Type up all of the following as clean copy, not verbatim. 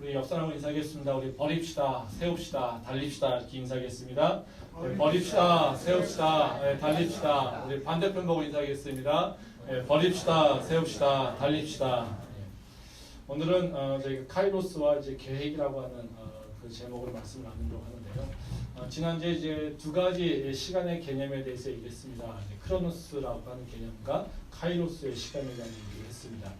우리 옆 사람을 인사하겠습니다. 우리 버립시다, 세웁시다, 달립시다 이렇게 인사하겠습니다. 네, 버립시다, 세웁시다, 네, 달립시다. 우리 반대편 보고 인사하겠습니다. 네, 버립시다, 세웁시다, 달립시다. 네. 오늘은 저희가 카이로스와 이제 계획이라고 하는 그 제목으로 말씀을 나누려고 하는데요. 지난주에 이제 두 가지 시간의 개념에 대해서 얘기했습니다. 크로노스라고 하는 개념과 카이로스의 시간에 대한 얘기를 했습니다.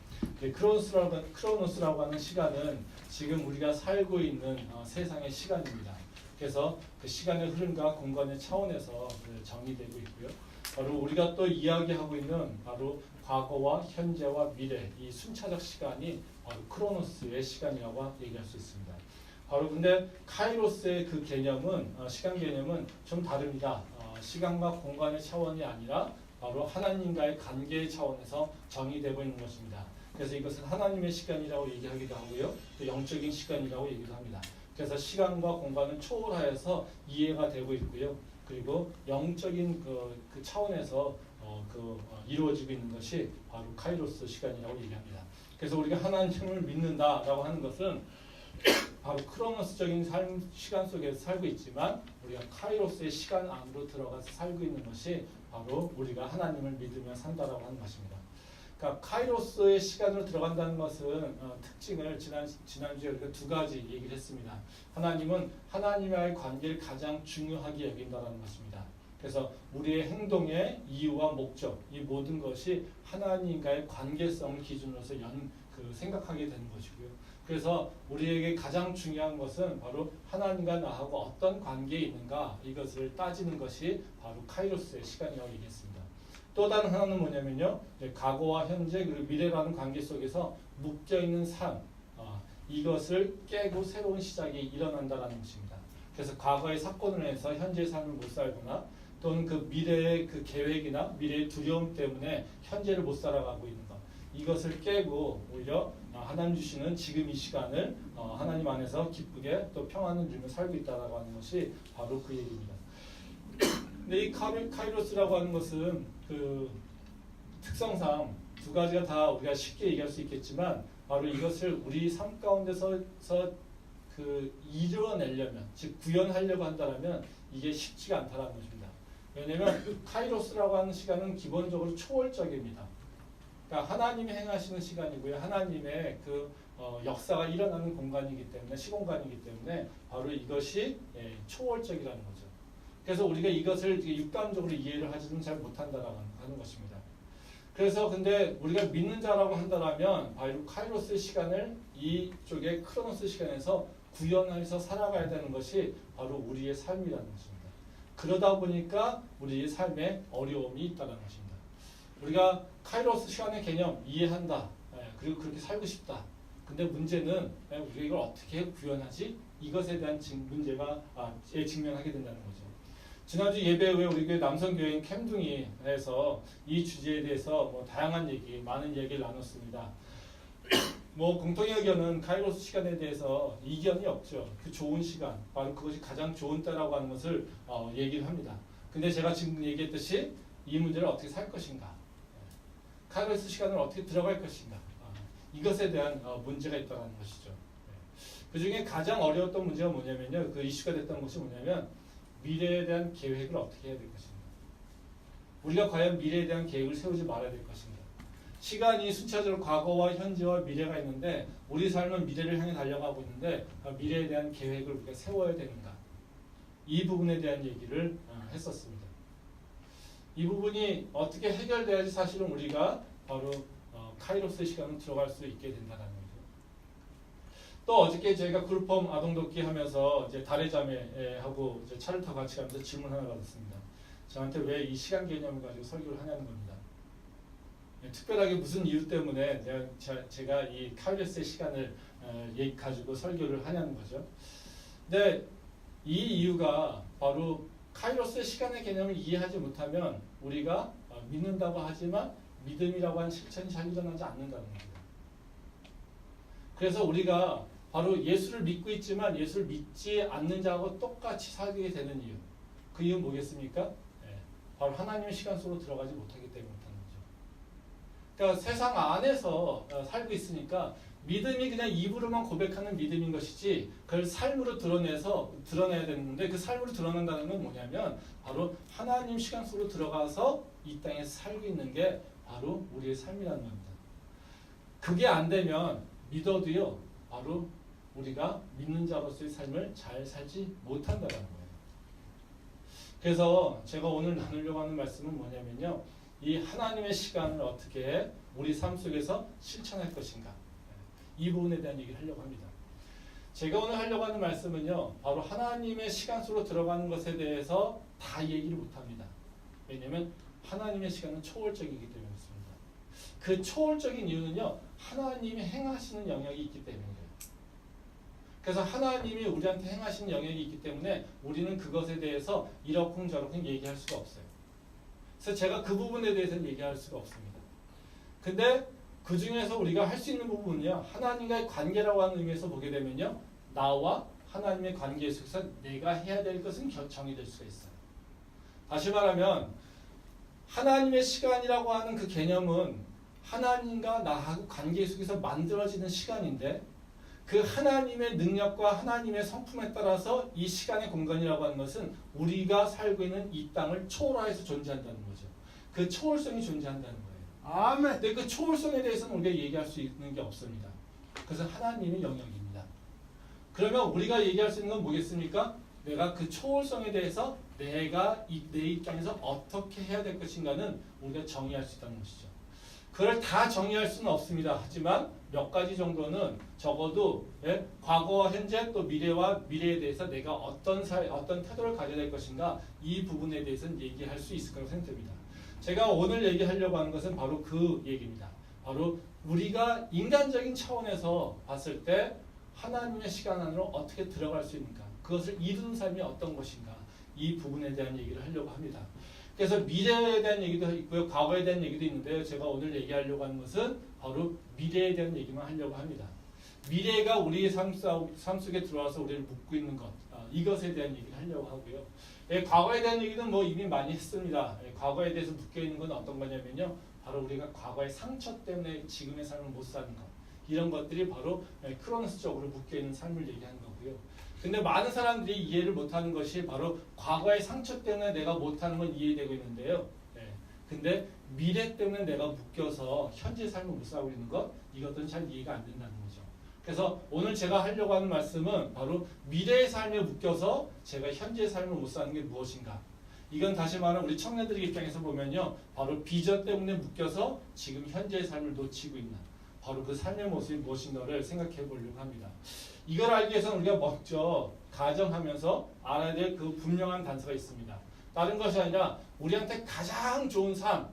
크로노스라고 하는 시간은 지금 우리가 살고 있는 세상의 시간입니다. 그래서 그 시간의 흐름과 공간의 차원에서 정의되고 있고요. 바로 우리가 또 이야기하고 있는 바로 과거와 현재와 미래 이 순차적 시간이 바로 크로노스의 시간이라고 얘기할 수 있습니다. 바로 근데 카이로스의 그 개념은 시간 개념은 좀 다릅니다. 시간과 공간의 차원이 아니라 바로 하나님과의 관계의 차원에서 정의되고 있는 것입니다. 그래서 이것은 하나님의 시간이라고 얘기하기도 하고요. 또 영적인 시간이라고 얘기도 합니다. 그래서 시간과 공간은 초월하여서 이해가 되고 있고요. 그리고 영적인 그 차원에서 이루어지고 있는 것이 바로 카이로스 시간이라고 얘기합니다. 그래서 우리가 하나님을 믿는다라고 하는 것은 바로 크로노스적인 시간 속에서 살고 있지만 우리가 카이로스의 시간 안으로 들어가서 살고 있는 것이 바로 우리가 하나님을 믿으며 산다라고 하는 것입니다. 그러니까 카이로스의 시간으로 들어간다는 것은 특징을 지난주에 우리가 두 가지 얘기를 했습니다. 하나님은 하나님과의 관계를 가장 중요하게 여긴다는 것입니다. 그래서 우리의 행동의 이유와 목적 이 모든 것이 하나님과의 관계성을 기준으로서 생각하게 되는 것이고요. 그래서 우리에게 가장 중요한 것은 바로 하나님과 나하고 어떤 관계에 있는가 이것을 따지는 것이 바로 카이로스의 시간이라고 얘기했습니다. 또 다른 하나는 뭐냐면요. 과거와 현재 그리고 미래라는 관계 속에서 묶여있는 삶 이것을 깨고 새로운 시작이 일어난다는 것입니다. 그래서 과거의 사건을 해서 현재의 삶을 못 살거나 또는 그 미래의 그 계획이나 미래의 두려움 때문에 현재를 못 살아가고 있는 것 이것을 깨고 오히려 하나님 주시는 지금 이 시간을 하나님 안에서 기쁘게 또 평안을 누리며 살고 있다라고 하는 것이 바로 그 얘기입니다. 근데 이 카이로스라고 하는 것은 그 특성상 두 가지가 다 우리가 쉽게 얘기할 수 있겠지만 바로 이것을 우리 삶 가운데서 그 이루어내려면 즉 구현하려고 한다면 이게 쉽지가 않다는 것입니다. 왜냐하면 카이로스라고 하는 시간은 기본적으로 초월적입니다. 그러니까 하나님이 행하시는 시간이고요. 하나님의 그 역사가 일어나는 공간이기 때문에 시공간이기 때문에 바로 이것이 초월적이라는 거죠. 그래서 우리가 이것을 육감적으로 이해를 하지는 잘 못한다라는 하는 것입니다. 그래서 근데 우리가 믿는 자라고 한다면 바로 카이로스의 시간을 이쪽의 크로노스 시간에서 구현해서 살아가야 되는 것이 바로 우리의 삶이라는 것입니다. 그러다 보니까 우리의 삶에 어려움이 있다는 것입니다. 우리가 카이로스 시간의 개념 이해한다. 그리고 그렇게 살고 싶다. 근데 문제는 우리가 이걸 어떻게 구현하지? 이것에 대한 문제가 직면하게 된다는 거죠. 지난주 예배 후에 우리 교회 남성교회인 캠둥이에서 이 주제에 대해서 다양한 얘기, 많은 얘기를 나눴습니다. 공통의 의견은 카이로스 시간에 대해서 이견이 없죠. 그 좋은 시간, 바로 그것이 가장 좋은 때라고 하는 것을 얘기를 합니다. 근데 제가 지금 얘기했듯이 이 문제를 어떻게 살 것인가, 카이로스 시간을 어떻게 들어갈 것인가, 이것에 대한 문제가 있다는 것이죠. 그 중에 가장 어려웠던 문제가 뭐냐면요. 그 이슈가 됐던 것이 뭐냐면 미래에 대한 계획을 어떻게 해야 될 것인가. 우리가 과연 미래에 대한 계획을 세우지 말아야 될 것인가. 시간이 순차적으로 과거와 현재와 미래가 있는데 우리 삶은 미래를 향해 달려가고 있는데 미래에 대한 계획을 우리가 세워야 되는가. 이 부분에 대한 얘기를 했었습니다. 이 부분이 어떻게 해결돼야지 사실은 우리가 바로 카이로스 시간으로 들어갈 수 있게 된다는 거죠. 또 어저께 저희가 그룹홈 아동돕기 하면서 이제 달의 자매하고 이제 차를 타고 같이 가면서 질문 하나 받았습니다. 저한테 왜 이 시간 개념을 가지고 설교를 하냐는 겁니다. 특별하게 무슨 이유 때문에 제가 이 카이로스의 시간을 가지고 설교를 하냐는 거죠. 근데 이 이유가 바로 카이로스의 시간의 개념을 이해하지 못하면 우리가 믿는다고 하지만 믿음이라고 하는 실천이 잘 일어나지 않는다는 겁니다. 그래서 우리가 바로 예수를 믿고 있지만 예수를 믿지 않는 자하고 똑같이 살게 되는 이유. 그 이유는 뭐겠습니까? 바로 하나님의 시간 속으로 들어가지 못하기 때문에 못하는 거죠. 그러니까 세상 안에서 살고 있으니까 믿음이 그냥 입으로만 고백하는 믿음인 것이지 그걸 삶으로 드러내야 되는데 그 삶으로 드러낸다는 건 뭐냐면 바로 하나님 시간 속으로 들어가서 이 땅에 살고 있는 게 바로 우리의 삶이라는 겁니다. 그게 안 되면 믿어도요 바로 우리가 믿는 자로서의 삶을 잘 살지 못한다는 거예요. 그래서 제가 오늘 나누려고 하는 말씀은 뭐냐면요, 이 하나님의 시간을 어떻게 우리 삶 속에서 실천할 것인가, 이 부분에 대한 얘기를 하려고 합니다. 제가 오늘 하려고 하는 말씀은요, 바로 하나님의 시간 속으로 들어가는 것에 대해서 다 얘기를 못합니다. 왜냐하면 하나님의 시간은 초월적이기 때문에 그렇습니다. 그 초월적인 이유는요, 하나님이 행하시는 영역이 있기 때문이에요. 그래서 하나님이 우리한테 행하시는 영역이 있기 때문에 우리는 그것에 대해서 이러쿵저러쿵 얘기할 수가 없어요. 그래서 제가 그 부분에 대해서는 얘기할 수가 없습니다. 근데 그 중에서 우리가 할 수 있는 부분은요, 하나님과의 관계라고 하는 의미에서 보게 되면요, 나와 하나님의 관계 속에서 내가 해야 될 것은 정의될 수가 있어요. 다시 말하면 하나님의 시간이라고 하는 그 개념은 하나님과 나하고 관계 속에서 만들어지는 시간인데, 그 하나님의 능력과 하나님의 성품에 따라서 이 시간의 공간이라고 하는 것은 우리가 살고 있는 이 땅을 초월해서 존재한다는 거죠. 그 초월성이 존재한다는 거예요. 아멘. 근데 그 초월성에 대해서는 우리가 얘기할 수 있는 게 없습니다. 그것은 하나님의 영역입니다. 그러면 우리가 얘기할 수 있는 건 뭐겠습니까? 내가 그 초월성에 대해서 내가 내 입장에서 어떻게 해야 될 것인가는 우리가 정의할 수 있다는 것이죠. 그걸 다 정의할 수는 없습니다. 하지만 몇 가지 정도는 적어도 과거, 현재 또 미래에 대해서 내가 어떤 태도를 가져야 될 것인가, 이 부분에 대해서는 얘기할 수 있을 거라고 생각됩니다. 제가 오늘 얘기하려고 하는 것은 바로 그 얘기입니다. 바로 우리가 인간적인 차원에서 봤을 때 하나님의 시간 안으로 어떻게 들어갈 수 있는가, 그것을 이루는 삶이 어떤 것인가, 이 부분에 대한 얘기를 하려고 합니다. 그래서 미래에 대한 얘기도 있고요, 과거에 대한 얘기도 있는데요, 제가 오늘 얘기하려고 하는 것은 바로 미래에 대한 얘기만 하려고 합니다. 미래가 우리의 삶 속에 들어와서 우리를 묶고 있는 것, 이것에 대한 얘기를 하려고 하고요. 과거에 대한 얘기는 뭐 이미 많이 했습니다. 과거에 대해서 묶여 있는 건 어떤 거냐면요, 바로 우리가 과거의 상처 때문에 지금의 삶을 못 사는 것, 이런 것들이 바로 크로노스적으로 묶여 있는 삶을 얘기하는 거고요. 근데 많은 사람들이 이해를 못하는 것이 바로 과거의 상처 때문에 내가 못하는 건 이해되고 있는데요. 근데 미래 때문에 내가 묶여서 현재 삶을 못 살고 있는 것, 이것들은 잘 이해가 안 된다는 거죠. 그래서 오늘 제가 하려고 하는 말씀은 바로 미래의 삶에 묶여서 제가 현재의 삶을 못 사는 게 무엇인가. 이건 다시 말하면 우리 청년들 입장에서 보면요, 바로 비전 때문에 묶여서 지금 현재의 삶을 놓치고 있는 바로 그 삶의 모습이 무엇인가를 생각해 보려고 합니다. 이걸 알기 위해서는 우리가 먼저 가정하면서 알아야 될 그 분명한 단서가 있습니다. 다른 것이 아니라 우리한테 가장 좋은 삶,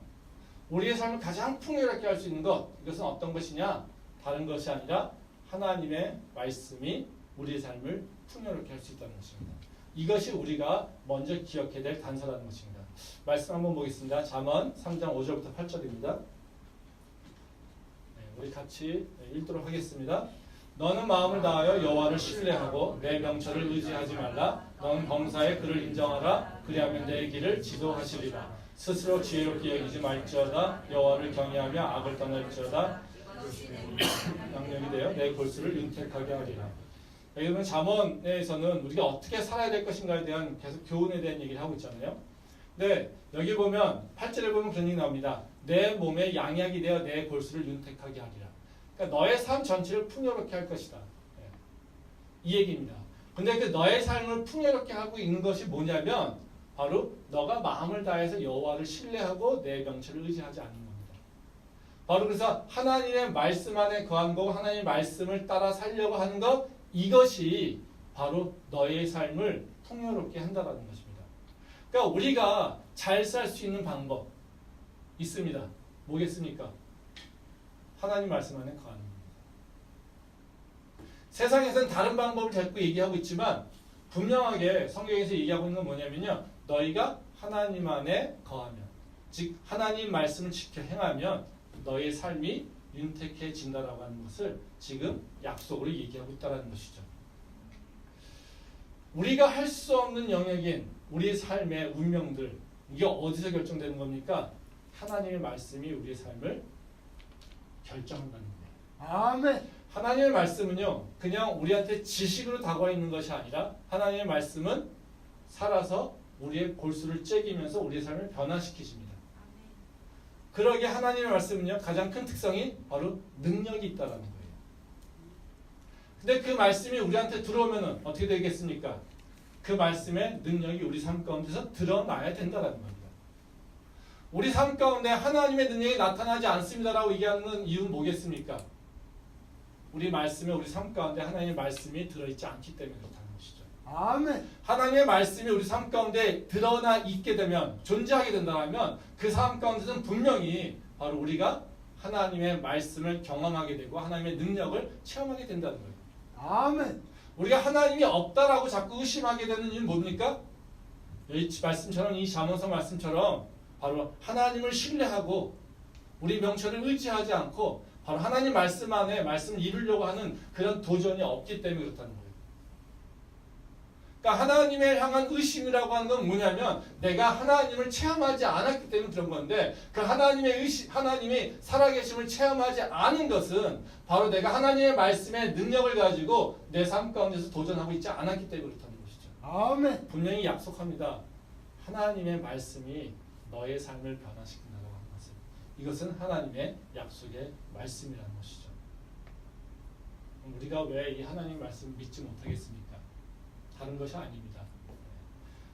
우리의 삶을 가장 풍요롭게 할 수 있는 것, 이것은 어떤 것이냐? 다른 것이 아니라 하나님의 말씀이 우리의 삶을 풍요롭게 할 수 있다는 것입니다. 이것이 우리가 먼저 기억해야 될 단서라는 것입니다. 말씀 한번 보겠습니다. 잠언 3장 5절부터 8절입니다. 우리 같이 읽도록 하겠습니다. 너는 마음을 다하여 여호와를 신뢰하고 내 명철을 의지하지 말라. 너는 범사에 그를 인정하라. 그리하면 내 길을 지도하시리라. 스스로 지혜롭게 여기지 말지어다. 여호와를 경외하며 악을 떠날지어다. 양념이 되어 내 골수를 윤택하게 하리라. 여러분, 잠언에서는 우리가 어떻게 살아야 될 것인가에 대한 계속 교훈에 대한 얘기를 하고 있잖아요. 네, 여기 보면 8절에 보면 그런 얘기 나옵니다. 내 몸에 양약이 되어 내 골수를 윤택하게 하리라. 그러니까 너의 삶 전체를 풍요롭게 할 것이다. 이 얘기입니다. 근데 그 너의 삶을 풍요롭게 하고 있는 것이 뭐냐면 바로 너가 마음을 다해서 여호와를 신뢰하고 내 명철을 의지하지 않는 겁니다. 바로 그래서 하나님의 말씀 안에 거한 거고 하나님의 말씀을 따라 살려고 하는 것, 이것이 바로 너의 삶을 풍요롭게 한다는 것입니다. 그러니까 우리가 잘 살 수 있는 방법 있습니다. 뭐겠습니까? 하나님 말씀 안에 거하는 겁니다. 세상에서는 다른 방법을 자꾸 얘기하고 있지만 분명하게 성경에서 얘기하고 있는 건 뭐냐면요, 너희가 하나님 안에 거하면, 즉 하나님 말씀을 지켜 행하면 너의 삶이 윤택해진다라고 하는 것을 지금 약속으로 얘기하고 있다는 것이죠. 우리가 할 수 없는 영역인 우리의 삶의 운명들, 이게 어디서 결정되는 겁니까? 하나님의 말씀이 우리의 삶을 결정한다는 거예요. 아멘. 하나님의 말씀은요, 그냥 우리한테 지식으로 다가와 있는 것이 아니라 하나님의 말씀은 살아서 우리의 골수를 째기면서 우리의 삶을 변화시키십니다. 그러기에 하나님의 말씀은요, 가장 큰 특성이 바로 능력이 있다는 거예요. 근데 그 말씀이 우리한테 들어오면 어떻게 되겠습니까? 그 말씀의 능력이 우리 삶 가운데서 드러나야 된다는 겁니다. 우리 삶 가운데 하나님의 능력이 나타나지 않습니다라고 얘기하는 이유는 뭐겠습니까? 우리 말씀에 우리 삶 가운데 하나님의 말씀이 들어있지 않기 때문에 그렇다는 것이죠. 아멘. 하나님의 말씀이 우리 삶 가운데 드러나 있게 되면, 존재하게 된다면 그 삶 가운데서는 분명히 바로 우리가 하나님의 말씀을 경험하게 되고 하나님의 능력을 체험하게 된다는 거예요. 아멘. 우리가 하나님이 없다라고 자꾸 의심하게 되는 이유는 뭡니까? 이 말씀처럼, 이 잠언서 말씀처럼 바로 하나님을 신뢰하고 우리 명철을 의지하지 않고 바로 하나님 말씀 안에 말씀을 이루려고 하는 그런 도전이 없기 때문에 그렇다는 거예요. 그러니까 하나님을 향한 의심이라고 하는 건 뭐냐면 내가 하나님을 체험하지 않았기 때문에 그런 건데, 그 하나님의 하나님이 살아계심을 체험하지 않은 것은 바로 내가 하나님의 말씀의 능력을 가지고 내 삶 가운데서 도전하고 있지 않았기 때문에 그렇다는 것이죠. 아멘. 분명히 약속합니다. 하나님의 말씀이 너의 삶을 변화시킨다고 하는 것은, 이것은 하나님의 약속의 말씀이라는 것이죠. 우리가 왜 이 하나님 말씀을 믿지 못하겠습니까? 다른 것이 아닙니다.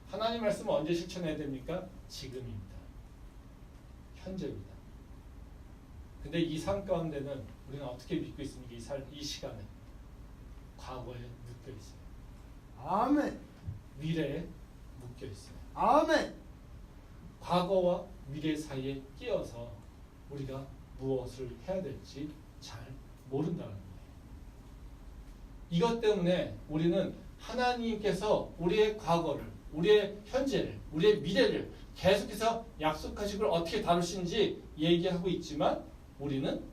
하나님 말씀을 언제 실천해야 됩니까? 지금입니다. 현재입니다. 근데 이 삶 가운데는 우리는 어떻게 믿고 있습니까? 이 시간에 과거에 묶여 있어요. 아멘. 미래에 묶여 있어요. 아멘. 과거와 미래 사이에 끼어서 우리가 무엇을 해야 될지 잘 모른다는 거예요. 이것 때문에 우리는 하나님께서 우리의 과거를, 우리의 현재를, 우리의 미래를 계속해서 약속하신 걸 어떻게 다루시는지 얘기하고 있지만 우리는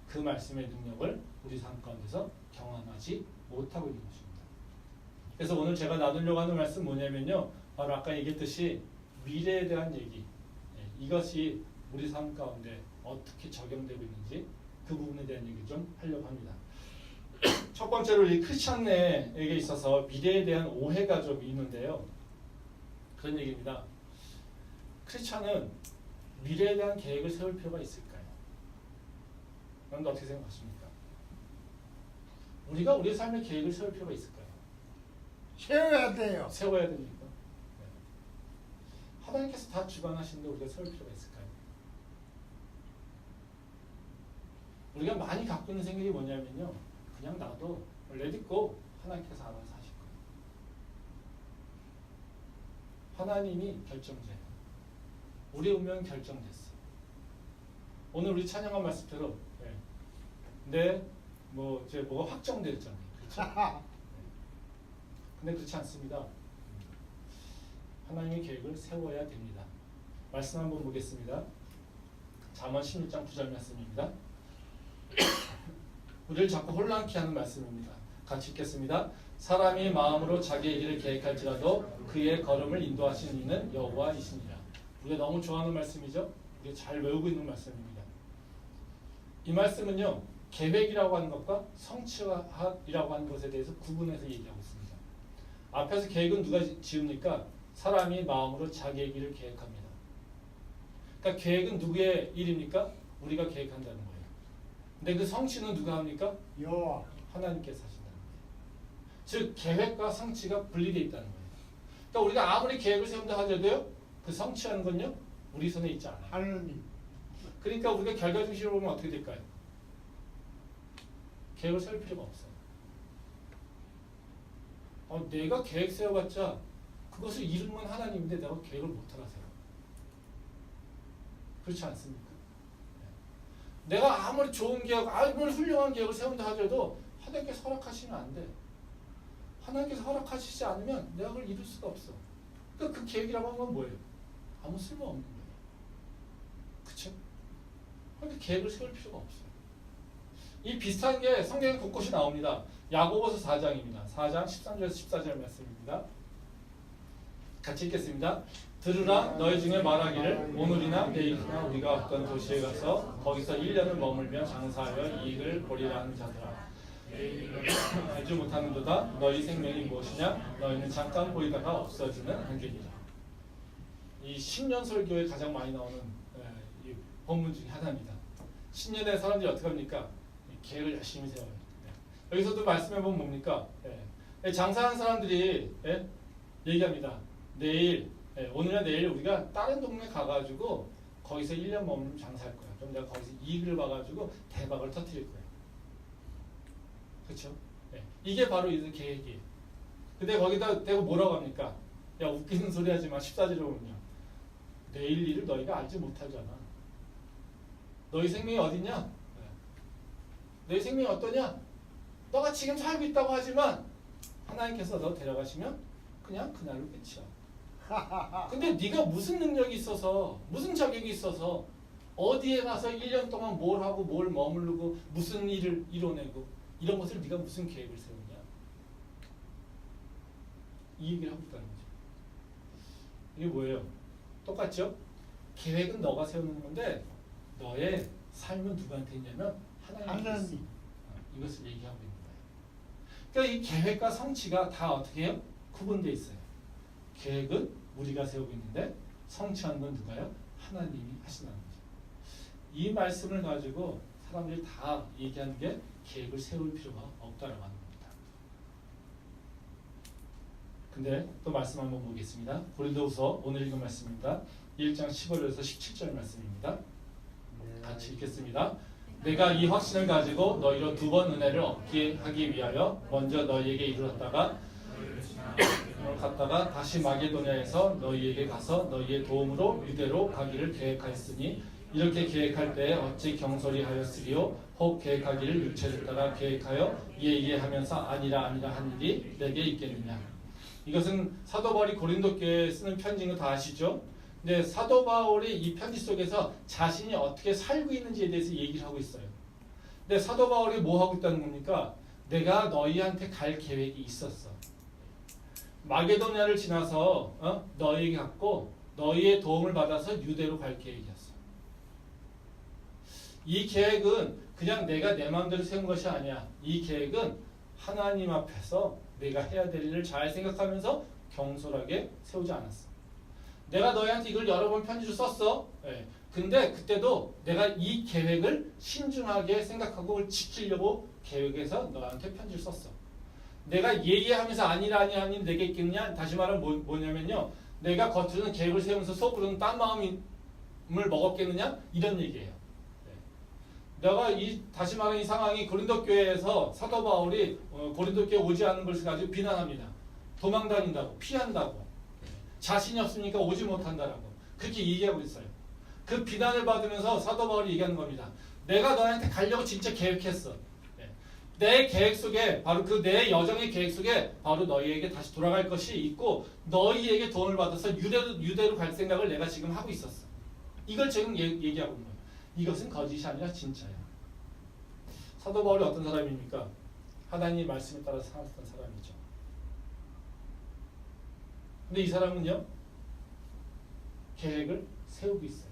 그 말씀의 능력을 우리 삶 가운데서 경험하지 못하고 있는 것입니다. 그래서 오늘 제가 나누려고 하는 말씀 뭐냐면요, 바로 아까 얘기했듯이 미래에 대한 얘기, 이것이 우리 삶 가운데 어떻게 적용되고 있는지 그 부분에 대한 얘기 좀 하려고 합니다. 첫 번째로 이 크리스찬에게 있어서 미래에 대한 오해가 좀 있는데요. 그런 얘기입니다. 크리스찬은 미래에 대한 계획을 세울 필요가 있을까요? 여러분 어떻게 생각하십니까? 우리가 우리의 삶의 계획을 세울 필요가 있을까요? 세워야 돼요. 세워야 됩니까? 네. 하나님께서 다 주관하시는데 우리가 세울 필요가 있을까요? 우리가 많이 갖고 있는 생각이 뭐냐면요, 그냥 나도 레디고 하나님께서 알아서 하실 거예요. 하나님이 결정돼요. 우리의 운명은 결정됐어. 오늘 우리 찬양한 말씀대로 이제 뭐가 확정됐잖아요. 그렇죠? 근데 그렇지 않습니다. 하나님의 계획을 세워야 됩니다. 말씀 한번 보겠습니다. 잠언 16장 9절 말씀입니다. 우리를 자꾸 혼란케 하는 말씀입니다. 같이 읽겠습니다. 사람이 마음으로 자기의 길을 계획할지라도 그의 걸음을 인도하시는 이는 여호와이시니라. 우리가 너무 좋아하는 말씀이죠. 우리가 잘 외우고 있는 말씀입니다. 이 말씀은요, 계획이라고 하는 것과 성취이라고 하는 것에 대해서 구분해서 얘기하고 있습니다. 앞에서 계획은 누가 지읍니까? 사람이 마음으로 자기의 길을 계획합니다. 그러니까 계획은 누구의 일입니까? 우리가 계획한다는 거예요. 근데 그 성취는 누가 합니까? 여호와. 하나님께서 하신다는 거예요. 즉 계획과 성취가 분리되어 있다는 거예요. 그러니까 우리가 아무리 계획을 세운다 하더라도요, 그 성취하는 건요, 우리 손에 있지 않아요. 하느님. 그러니까 우리가 결과 중심으로 보면 어떻게 될까요? 계획을 세울 필요가 없어요. 내가 계획 세워봤자 그것을 이루는 하나님인데 내가 계획을 못하라세요. 그렇지 않습니까? 내가 아무리 좋은 계획, 아무리 훌륭한 계획을 세운다 하더라도 하나님께서 허락하시면 안 돼. 하나님께서 허락하시지 않으면 내가 그걸 이룰 수가 없어. 그러니까 그 계획이라고 하는 건 뭐예요? 아무 쓸모없는 거예요. 그쵸? 그러니까 계획을 세울 필요가 없어요. 이 비슷한 게 성경에 곳곳이 나옵니다. 야고보서 4장입니다. 4장 13절에서 14절 말씀입니다. 같이 읽겠습니다. 들으라 너희 중에 말하기를 오늘이나 내일이나 우리가 어떤 도시에 가서 거기서 1년을 머물며 장사하여 이익을 보리라 하는 자들아 알지 못하는도다 너희 생명이 무엇이냐 너희는 잠깐 보이다가 없어지는 한계니라. 이 10년 설교에 가장 많이 나오는 이 본문 중에 하나입니다. 10년에 사람들이 어떻게 합니까? 계획을 열심히 세워요. 여기서도 말씀해보면 뭡니까? 장사하는 사람들이 얘기합니다. 내일, 오늘이나 내일 우리가 다른 동네 가가지고 거기서 1년 머물면 장사할 거야. 그럼 내가 거기서 이익을 봐가지고 대박을 터뜨릴 거야. 그렇죠? 이게 바로 이 계획이에요. 근데 거기다 대고 뭐라고 합니까? 야 웃기는 소리 하지 마. 14절에 보면요. 내일 일을 너희가 알지 못하잖아. 너희 생명이 어디냐? 너희 생명이 어떠냐? 너가 지금 살고 있다고 하지만 하나님께서 너 데려가시면 그냥 그날로 끝이야. 근데 네가 무슨 능력이 있어서 무슨 자격이 있어서 어디에 가서 1년 동안 뭘 하고 뭘 머무르고 무슨 일을 이뤄내고 이런 것을 네가 무슨 계획을 세우냐? 이 얘기를 하고 있다는 거죠. 이게 뭐예요? 똑같죠? 계획은 너가 세우는 건데 너의 삶은 누구한테 있냐면 하나님께 있어. 이것을 얘기하고 있는 거예요. 그러니까 이 계획과 성취가 다 어떻게 해요? 구분되어 있어요. 계획은 우리가 세우고 있는데 성취하는 건 누가요? 하나님이 하신다는 거죠. 이 말씀을 가지고 사람들이 다 얘기하는 게 계획을 세울 필요가 없다라고 하는 겁니다. 근데 또 말씀 한번 보겠습니다. 고린도후서 오늘 읽은 말씀입니다. 1장 15절에서 17절 말씀입니다. 같이 읽겠습니다. 내가 이 확신을 가지고 너희로 2번 은혜를 얻게 하기 위하여 먼저 너희에게 이르렀다가 갔다가 다시 마게도냐에서 너희에게 가서 너희의 도움으로 유대로 가기를 계획하였으니 이렇게 계획할 때에 어찌 경솔히 하였으리요 혹 계획하기를 육체를 따라 계획하여 예예 하면서 아니라 한 일이 내게 있겠느냐. 이것은 사도 바울이 고린도 교회에 쓰는 편지인 거 다 아시죠? 근데 사도 바울이 이 편지 속에서 자신이 어떻게 살고 있는지에 대해서 얘기를 하고 있어요. 근데 사도 바울이 뭐 하고 있다는 겁니까? 내가 너희한테 갈 계획이 있었어. 마게도냐를 지나서 너희에게 갔고 너희의 도움을 받아서 유대로 갈 계획이었어. 이 계획은 그냥 내가 내 마음대로 세운 것이 아니야. 이 계획은 하나님 앞에서 내가 해야 될 일을 잘 생각하면서 경솔하게 세우지 않았어. 내가 너희한테 이걸 여러 번 편지를 썼어. 근데 그때도 내가 이 계획을 신중하게 생각하고 그걸 지키려고 계획해서 너한테 편지를 썼어. 내가 예예하면서 아니라 아니 내게 있겠느냐? 다시 말하면 뭐냐면요. 내가 겉으로는 계획을 세우면서 속으로는 딴 마음을 먹었겠느냐? 이런 얘기예요. 내가 다시 말하는 이 상황이 고린도 교회에서 사도 바울이 고린도 교회 오지 않는 것을 가지고 비난합니다. 도망 다닌다고, 피한다고, 자신이 없으니까 오지 못한다라고 그렇게 얘기하고 있어요. 그 비난을 받으면서 사도 바울이 얘기하는 겁니다. 내가 너한테 가려고 진짜 계획했어. 내 계획 속에 바로 그 내 여정의 계획 속에 바로 너희에게 다시 돌아갈 것이 있고 너희에게 도움을 받아서 유대로 갈 생각을 내가 지금 하고 있었어. 이걸 지금 얘기하고 있는 거예요. 이것은 거짓이 아니라 진짜야. 사도 바울이 어떤 사람입니까? 하나님의 말씀에 따라서 살았던 사람이죠. 근데 이 사람은요, 계획을 세우고 있어요.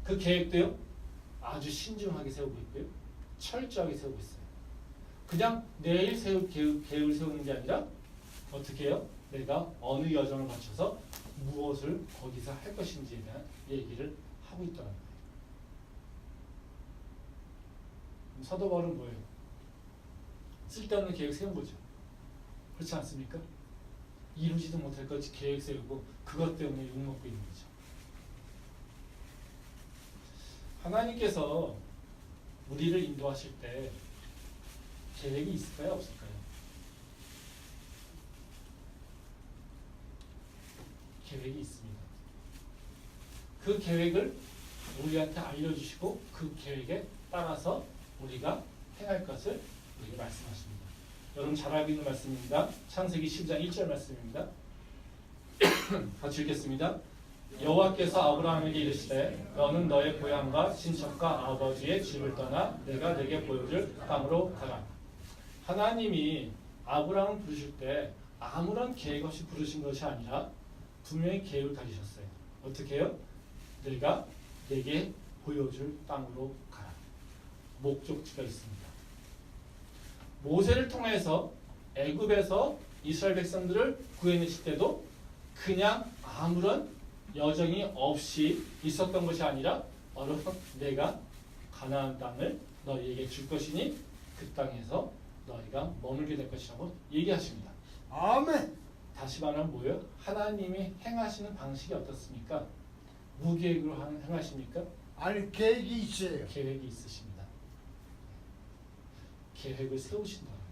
그 계획도요, 아주 신중하게 세우고 있고요, 철저하게 세우고 있어요. 그냥 내일 계획을 세우는 게 아니라 어떻게 해요? 내가 어느 여정을 거쳐서 무엇을 거기서 할 것인지에 대한 얘기를 하고 있다는 거예요. 사도 바울은 뭐예요? 쓸데없는 계획 세운 거죠. 그렇지 않습니까? 이루지도 못할 것 계획 세우고 그것 때문에 욕먹고 있는 거죠. 하나님께서 우리를 인도하실 때 계획이 있을까요? 없을까요? 계획이 있습니다. 그 계획을 우리한테 알려주시고 그 계획에 따라서 우리가 행할 것을 우리에게 말씀하십니다. 여러분 잘 알고 있는 말씀입니다. 창세기 10장 1절 말씀입니다. 같이 읽겠습니다. 여호와께서 아브라함에게 이르시되 너는 너의 고향과 친척과 아버지의 집을 떠나 내가 내게 보여줄 땅으로 가라. 하나님이 아브라함을 부르실 때 아무런 계획 없이 부르신 것이 아니라 분명히 계획을 가지셨어요. 어떻게 해요? 내가 내게 보여줄 땅으로 가라. 목적지가 있습니다. 모세를 통해서 애굽에서 이스라엘 백성들을 구해내실 때도 그냥 아무런 여정이 없이 있었던 것이 아니라 바로 내가 가나안 땅을 너희에게 줄 것이니 그 땅에서 너희가 머물게 될 것이라고 얘기하십니다. 아멘. 다시 말하면 뭐예요? 하나님이 행하시는 방식이 어떻습니까? 무계획으로 행하십니까? 아니 계획이 있어요. 계획이 있으십니다. 계획을 세우신다는 거예요.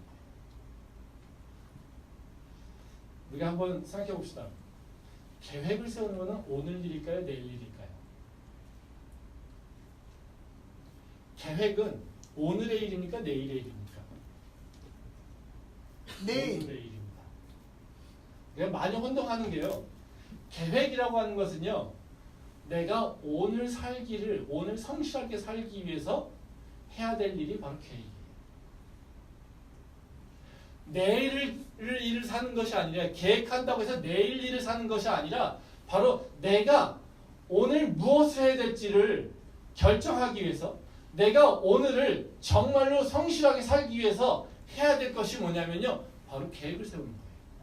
우리가 한번 생각해 봅시다. 계획을 세우는 것은 오늘 일일까요? 내일 일일까요? 계획은 오늘의 일입니까? 내일의 일입니까? 내일. 오늘의 일입니다. 내가 많이 혼동하는 게요. 계획이라고 하는 것은요. 내가 오늘 살기를 오늘 성실하게 살기 위해서 해야 될 일이 바로 계획이에요. 내일 일을 사는 것이 아니라 계획한다고 해서 내일 일을 사는 것이 아니라 바로 내가 오늘 무엇을 해야 될지를 결정하기 위해서 내가 오늘을 정말로 성실하게 살기 위해서 해야 될 것이 뭐냐면요. 바로 계획을 세우는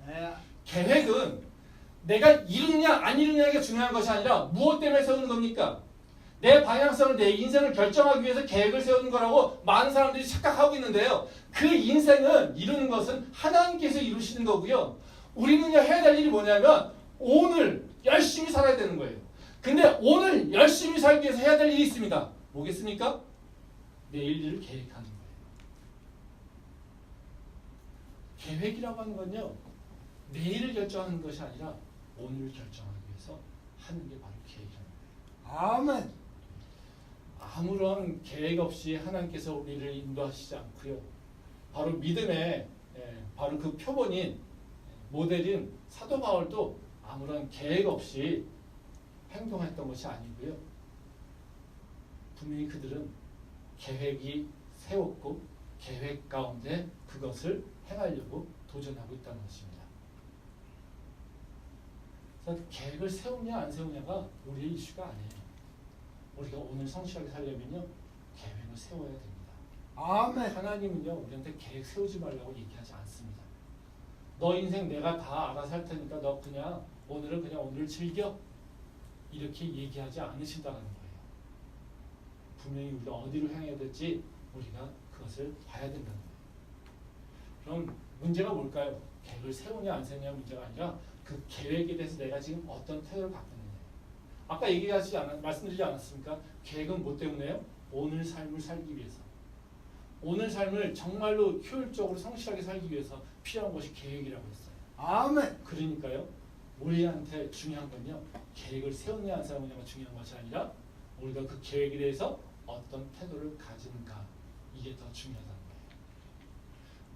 거예요. 계획은 내가 이루느냐 안 이루느냐가 중요한 것이 아니라 무엇 때문에 세우는 겁니까? 내 방향성을 내 인생을 결정하기 위해서 계획을 세우는 거라고 많은 사람들이 착각하고 있는데요. 그 인생은 이루는 것은 하나님께서 이루시는 거고요. 우리는요 해야 될 일이 뭐냐면 오늘 열심히 살아야 되는 거예요. 근데 오늘 열심히 살기 위해서 해야 될 일이 있습니다. 뭐겠습니까? 내일 일을 계획하는 거예요. 계획이라고 하는 건요. 내일을 결정하는 것이 아니라 오늘을 결정하기 위해서 하는 게 바로 계획이라는 거예요. 아멘. 아무런 계획 없이 하나님께서 우리를 인도하시지 않고요. 바로 믿음의 바로 그 표본인 모델인 사도 바울도 아무런 계획 없이 행동했던 것이 아니고요. 분명히 그들은 계획이 세웠고 계획 가운데 그것을 행하려고 도전하고 있다는 것입니다. 그래서 계획을 세우냐 안 세우냐가 우리의 이슈가 아니에요. 우리가 오늘 성실하게 살려면요 계획을 세워야 됩니다. 아멘. 하나님은요 우리한테 계획 세우지 말라고 얘기하지 않습니다. 너 인생 내가 다 알아서 할 테니까 너 그냥 오늘은 그냥 오늘 즐겨 이렇게 얘기하지 않으신다는 거예요. 분명히 우리가 어디로 향해야 될지 우리가 그것을 봐야 된다는 거예요. 그럼 문제가 뭘까요? 계획을 세우냐 안 세우냐 문제가 아니라 그 계획에 대해서 내가 지금 어떤 태도를 갖고 있느냐. 아까 말씀드리지 않았습니까? 계획은 뭐 때문에요? 오늘 삶을 살기 위해서. 오늘 삶을 정말로 효율적으로 성실하게 살기 위해서 필요한 것이 계획이라고 했어요. 아멘. 그러니까요. 우리한테 중요한 건요. 계획을 세우냐 안 세우냐가 중요한 것이 아니라 우리가 그 계획에 대해서 어떤 태도를 가지는가. 이게 더 중요하다는 거예요.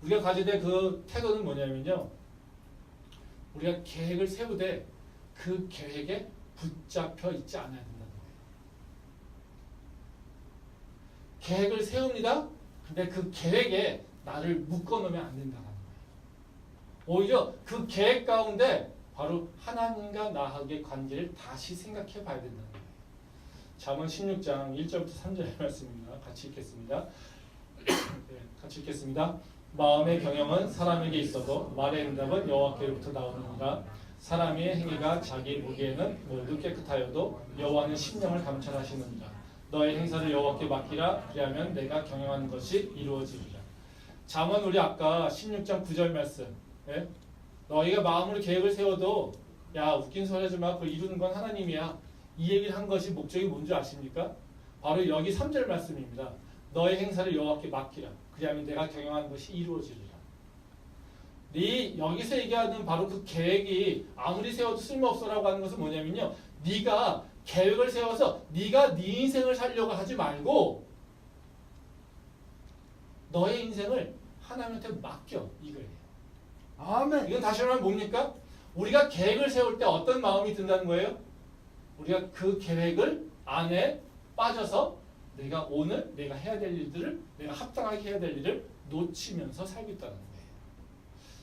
우리가 가져야 될 그 태도는 뭐냐면요. 우리가 계획을 세우되 그 계획에 붙잡혀 있지 않아야 된다는 거예요. 계획을 세웁니다. 근데 그 계획에 나를 묶어놓으면 안 된다는 거예요. 오히려 그 계획 가운데 바로 하나님과 나하고의 관계를 다시 생각해 봐야 된다는 거예요. 잠언 16장 1절부터 3절의 말씀입니다. 같이 읽겠습니다. 네, 같이 읽겠습니다. 마음의 경영은 사람에게 있어도 말의 응답은 여호와께로부터 나오느니라. 사람의 행위가 자기 보기에는 모두 깨끗하여도 여호와는 심령을 감찰하시느니라. 너의 행사를 여호와께 맡기라. 그리하면 내가 경영하는 것이 이루어지리라. 잠언 우리 아까 16장 9절 말씀. 예? 너희가 마음으로 계획을 세워도 야 웃긴 소리 하지 마. 그걸 이루는 건 하나님이야. 이 얘기를 한 것이 목적이 뭔지 아십니까? 바로 여기 3절 말씀입니다. 너의 행사를 여호와께 맡기라. 그리하면 내가 경영하는 것이 이루어지리라. 여기서 얘기하는 바로 그 계획이 아무리 세워도 쓸모없어라고 하는 것은 뭐냐면요. 네가 계획을 세워서 네가 네 인생을 살려고 하지 말고 너의 인생을 하나님한테 맡겨 이거예요. 아멘. 이건 다시 말하면 뭡니까? 우리가 계획을 세울 때 어떤 마음이 든다는 거예요? 우리가 그 계획을 안에 빠져서 내가 오늘 내가 해야 될 일들을 내가 합당하게 해야 될 일을 놓치면서 살고 있다는 거예요.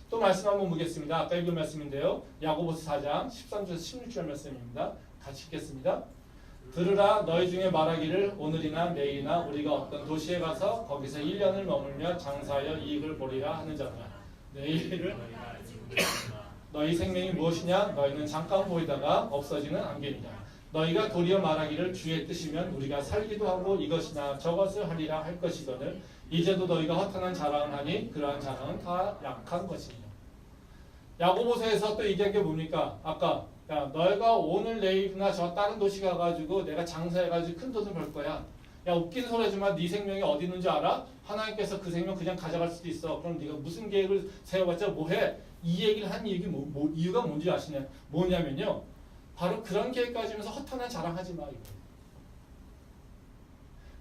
또 말씀 한번 보겠습니다. 아까 읽은 말씀인데요. 야고보서 4장 13절에서 16절 말씀입니다. 같이 읽겠습니다. 들으라 너희 중에 말하기를 오늘이나 내일이나 우리가 어떤 도시에 가서 거기서 1년을 머물며 장사하여 이익을 보리라 하는 자들아 내일을 너희 생명이 무엇이냐 너희는 잠깐 보이다가 없어지는 안개니라 너희가 도리어 말하기를 주의 뜻이면 우리가 살기도 하고 이것이나 저것을 하리라 할 것이거늘 이제도 너희가 허탄한 자랑을 하니 그러한 자랑은 다 약한 것이니라. 야고보서에서 또 얘기한 게 뭡니까? 아까 야 너희가 오늘 내일이나 저 다른 도시 가가지고 내가 장사해가지고 큰 돈을 벌 거야. 야 웃긴 소리 하지만 네 생명이 어디 있는 줄 알아? 하나님께서 그 생명 그냥 가져갈 수도 있어. 그럼 네가 무슨 계획을 세워봤자 뭐해? 이 얘기를 한 얘기 이유가 뭔지 아시냐? 뭐냐면요. 바로 그런 계획 가지면서 허탄한 자랑하지 마 이거.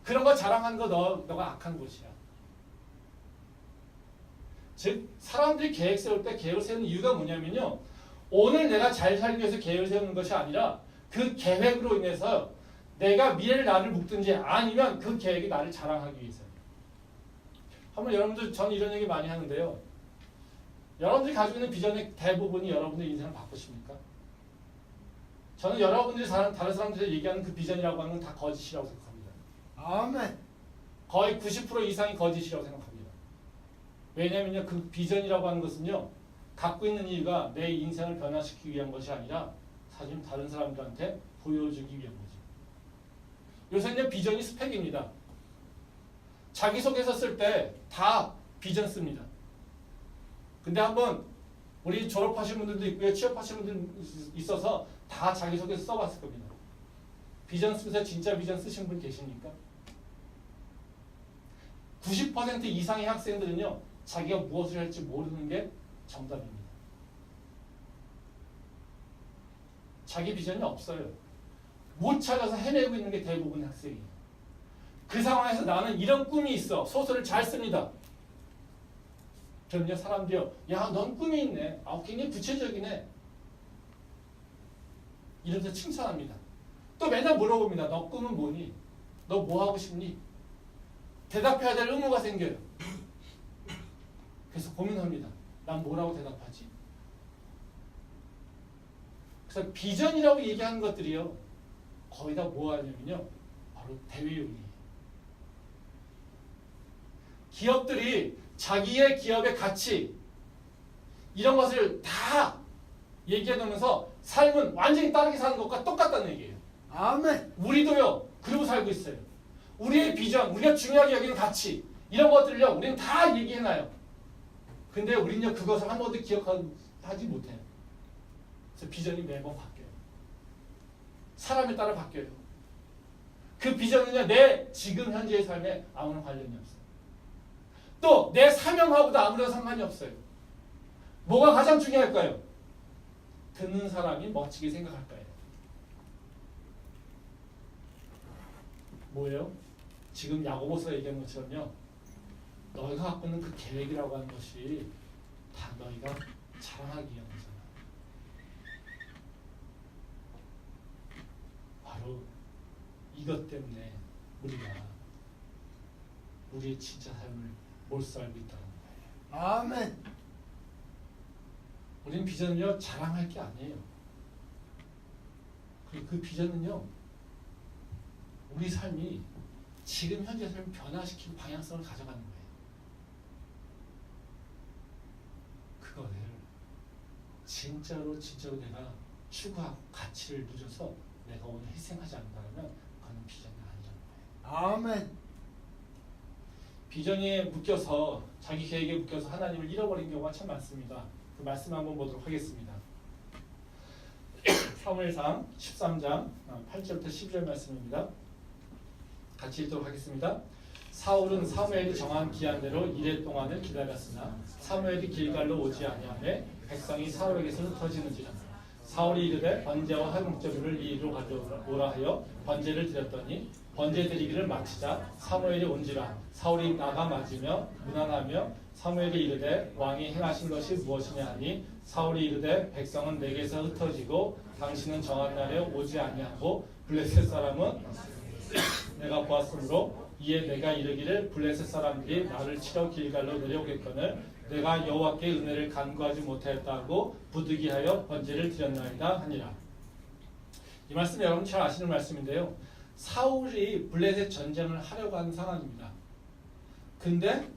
그런 거 자랑하는 거 너가 악한 것이야. 즉 사람들이 계획 세울 때 계획을 세우는 이유가 뭐냐면요. 오늘 내가 잘 살기 위해서 계획을 세우는 것이 아니라 그 계획으로 인해서 내가 미래를 나를 묶든지 아니면 그 계획이 나를 자랑하기 위해서. 한번 여러분들 전 이런 얘기 많이 하는데요. 여러분들이 가지고 있는 비전의 대부분이 여러분의 인생을 바꾸십니까? 저는 여러분들이 다른 사람들이 얘기하는 그 비전이라고 하는 건 다 거짓이라고 생각합니다. 아멘. 거의 90% 이상이 거짓이라고 생각합니다. 왜냐하면요. 그 비전이라고 하는 것은요. 갖고 있는 이유가 내 인생을 변화시키기 위한 것이 아니라 사실 다른 사람들한테 보여주기 위한 거죠. 요새는 비전이 스펙입니다. 자기소개서 쓸 때 다 비전 씁니다. 근데 한번 우리 졸업하신 분들도 있고요. 취업하신 분들 있어서 다 자기소개서 써봤을 겁니다. 비전 쓰면서 진짜 비전 쓰신 분 계십니까? 90% 이상의 학생들은요. 자기가 무엇을 할지 모르는 게 정답입니다. 자기 비전이 없어요. 못 찾아서 헤매고 있는 게 대부분의 학생이에요. 그 상황에서 나는 이런 꿈이 있어. 소설을 잘 씁니다. 그럼요 사람들이요. 야, 넌 꿈이 있네. 아, 굉장히 구체적이네. 이러면서 칭찬합니다. 또 맨날 물어봅니다. 너 꿈은 뭐니? 너 뭐 하고 싶니? 대답해야 될 의무가 생겨요. 그래서 고민합니다. 난 뭐라고 대답하지? 그래서 비전이라고 얘기하는 것들이요. 거의 다 뭐 하냐면요. 바로 대외용이에요. 기업들이 자기의 기업의 가치 이런 것을 다 얘기해 놓으면서 삶은 완전히 다르게 사는 것과 똑같다는 얘기예요. 아멘. 우리도요. 그러고 살고 있어요. 우리의 비전, 우리가 중요하게 여기는 가치 이런 것들을요. 우리는 다 얘기해놔요. 근데 우리는요. 그것을 한 번도 기억하지 못해요. 그래서 비전이 매번 바뀌어요. 사람에 따라 바뀌어요. 그 비전은요. 내 지금 현재의 삶에 아무런 관련이 없어요. 또 내 사명하고도 아무런 상관이 없어요. 뭐가 가장 중요할까요? 듣는 사람이 멋지게 생각할 거예요. 뭐예요? 지금 야고보서가 얘기한 것처럼요. 너희가 갖고 있는 그 계획이라고 하는 것이 다 너희가 자랑하기 위한 거잖아. 바로 이것 때문에 우리가 우리의 진짜 삶을 못 살고 있다는 거예요. 아멘. 우리는 비전은요 자랑할 게 아니에요. 그리고 그 비전은요 우리 삶이 지금 현재 삶을 변화시키는 방향성을 가져가는 거예요. 그거를 진짜로 내가 추구하고 가치를 누려서 내가 오늘 희생하지 않는다면 그건 비전이 아니라는 거예요. 아멘. 비전에 묶여서 자기 계획에 묶여서 하나님을 잃어버린 경우가 참 많습니다. 그 말씀 한번 보도록 하겠습니다. 사무엘상 13장 8절부터 12절 말씀입니다. 같이 읽도록 하겠습니다. 사울은 사무엘이 정한 기한대로 이레 동안을 기다렸으나 사무엘이 길갈로 오지 아니하매 백성이 사울에게서 흩어지는지라. 사울이 이르되 번제와 화목제물을 이리로 가져오라 하여 번제를 드렸더니 번제 드리기를 마치자 사무엘이 온지라. 사울이 나가 맞으며 무난하며 사무엘이 이르되 왕이 행하신 것이 무엇이냐 하니 사울이 이르되 백성은 내게서 흩어지고 당신은 정한 날에 오지 아니하고 블레셋 사람은 내가 보았으므로 이에 내가 이르기를 블레셋 사람들이 나를 치러 길갈로 내려오겠거늘 내가 여호와께 은혜를 간구하지 못하였다고 부득이하여 번제를 드렸나이다 하니라. 이 말씀 여러분 잘 아시는 말씀인데요. 사울이 블레셋 전쟁을 하려고 하는 상황입니다. 근데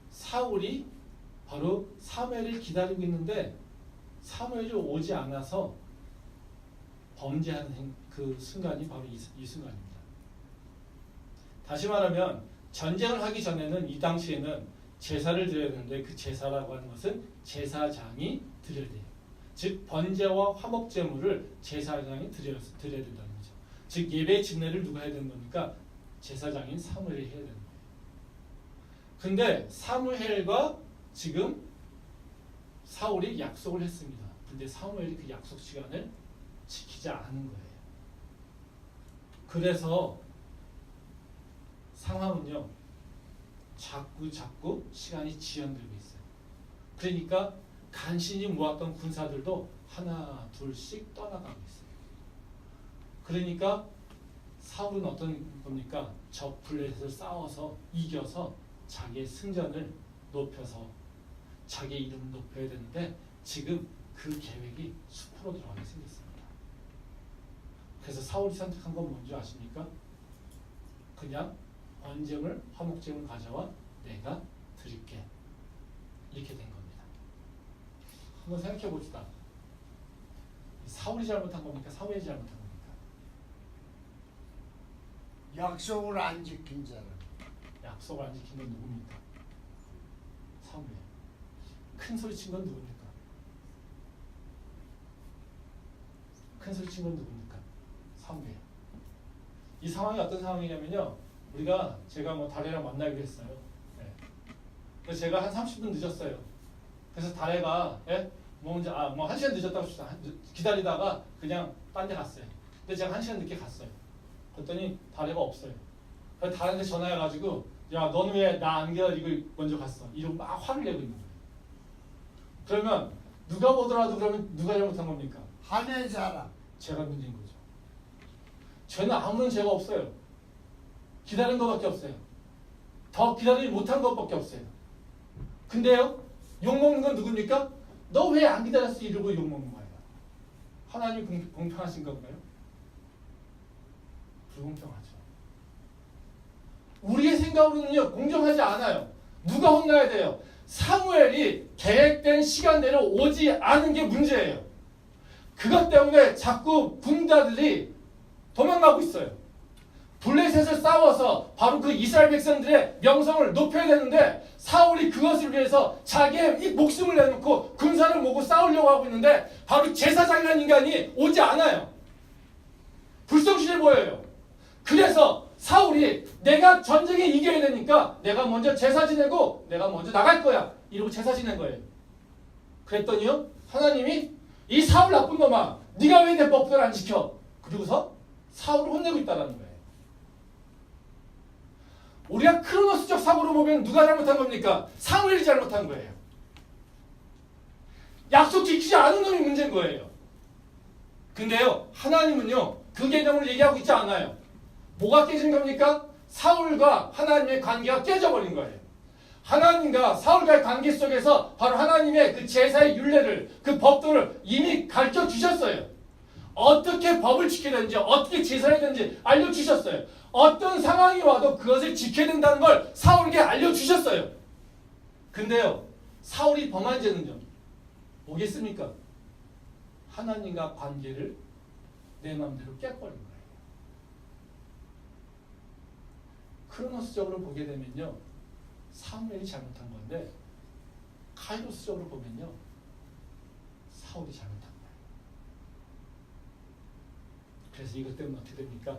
사울이 바로 사무엘을 기다리고 있는데 사무엘이 오지 않아서 범죄하는 그 순간이 바로 이 순간입니다. 다시 말하면 전쟁을 하기 전에는 이 당시에는 제사를 드려야 되는데 그 제사라고 하는 것은 제사장이 드려야 돼요. 즉 번제와 화목제물을 제사장이 드려야 된다는 거죠. 즉 예배 집례를 누가 해야 되는 겁니까? 제사장인 사무엘이 해야 되는 거예요. 근데 사무엘과 지금 사울이 약속을 했습니다. 근데 사무엘이 그 약속 시간을 지키지 않은 거예요. 그래서 상황은요, 자꾸 시간이 지연되고 있어요. 그러니까 간신히 모았던 군사들도 하나 둘씩 떠나가고 있어요. 그러니까 사울은 어떤 겁니까? 적 블레셋을 싸워서 이겨서 자기의 승전을 높여서 자기의 이름을 높여야 되는데 지금 그 계획이 숲으로 들어가게 생겼습니다. 그래서 사울이 선택한 건 뭔지 아십니까? 그냥 번제물, 화목제물 가져와 내가 드릴게. 이렇게 된 겁니다. 한번 생각해 봅시다. 사울이 잘못한 겁니까? 사무엘이 잘못한 겁니까? 약속을 안 지킨 자는 약속을 안 지킨 건 누굽니까? 사무엘. 큰 소리 친 건 누굽니까? 큰 소리 친 건 누굽니까? 사무엘. 이 상황이 어떤 상황이냐면요. 제가 뭐 다래랑 만나기로 했어요. 네. 그래서 제가 한 30분 늦었어요. 그래서 다래가 뭐 1시간 늦었다고 합시다. 기다리다가 그냥 딴 데 갔어요. 근데 제가 1시간 늦게 갔어요. 그랬더니 다래가 없어요. 그래서 다래한테 전화해가지고 야 너는 왜 나 안 기다리고 먼저 갔어? 이러고 막 화를 내고 있는 거예요. 그러면 누가 보더라도 그러면 누가 잘못한 겁니까? 하나의 사람. 제가 문제인 거죠. 저는 아무런 죄가 없어요. 기다린 것밖에 없어요. 더 기다리지 못한 것밖에 없어요. 근데요, 욕먹는 건 누굽니까? 너 왜 안 기다렸어? 이러고 욕먹는 거예요. 하나님이 공평하신 건가요? 불공평하죠. 우리의 생각으로는요, 공정하지 않아요. 누가 혼나야 돼요? 사무엘이 계획된 시간대로 오지 않은 게 문제예요. 그것 때문에 자꾸 군자들이 도망가고 있어요. 블레셋을 싸워서 바로 그 이스라엘 백성들의 명성을 높여야 되는데 사울이 그것을 위해서 자기의 이 목숨을 내놓고 군사를 모고 싸우려고 하고 있는데 바로 제사장이라는 인간이 오지 않아요. 불성실해 보여요. 그래서 사울이 내가 전쟁에 이겨야 되니까 내가 먼저 제사 지내고 내가 먼저 나갈 거야. 이러고 제사 지낸 거예요. 그랬더니요, 하나님이 이 사울 나쁜 놈아, 네가 왜 내 법대로 안 지켜? 그리고서 사울을 혼내고 있다는 거예요. 우리가 크로노스적 사고로 보면 누가 잘못한 겁니까? 사무엘이 잘못한 거예요. 약속 지키지 않은 놈이 문제인 거예요. 근데요, 하나님은요, 그 개념을 얘기하고 있지 않아요. 뭐가 깨진 겁니까? 사울과 하나님의 관계가 깨져버린 거예요. 하나님과 사울과의 관계 속에서 바로 하나님의 그 제사의 율례를, 그 법도를 이미 가르쳐 주셨어요. 어떻게 법을 지켜야 되는지, 어떻게 제사해야 되는지 알려주셨어요. 어떤 상황이 와도 그것을 지켜야 된다는 걸 사울에게 알려주셨어요. 근데요, 사울이 범한 죄는요, 뭐겠습니까? 하나님과 관계를 내 마음대로 깨버린 거예요. 크로노스적으로 보게 되면요, 사무엘이 잘못한 건데 카이로스적으로 보면요, 사울이 잘못한 거예요. 그래서 이것 때문에 어떻게 됩니까?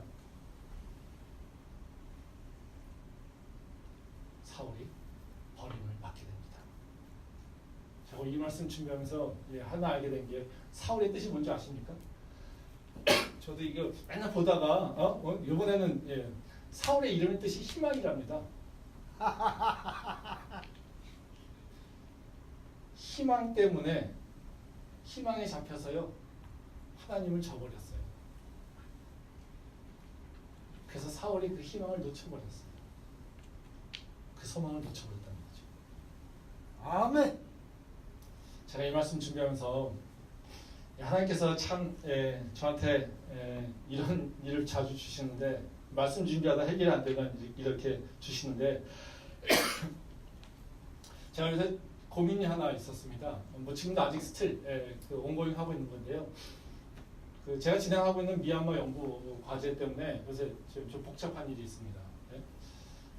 사울이 버림을 받게 됩니다. 제가 이 말씀 준비하면서 하나 알게 된 게 사울의 뜻이 뭔지 아십니까? 저도 이거 맨날 보다가 이번에는 사울의 이름의 뜻이 희망이랍니다. 희망 때문에 희망에 잡혀서요, 하나님을 저버렸어요. 그래서 사울이 그 희망을 놓쳐버렸어요. 그 소망을 놓쳐버렸다는 거죠. 아멘. 제가 이 말씀 준비하면서 하나님께서 참 저한테 이런 일을 자주 주시는데 말씀 준비하다 해결이 안 되면 이렇게 주시는데 제가 요새 고민이 하나 있었습니다. 뭐 지금도 아직 스틸 온고잉 하고 있는 건데요. 제가 진행하고 있는 미얀마 연구 과제 때문에 요새 좀 복잡한 일이 있습니다.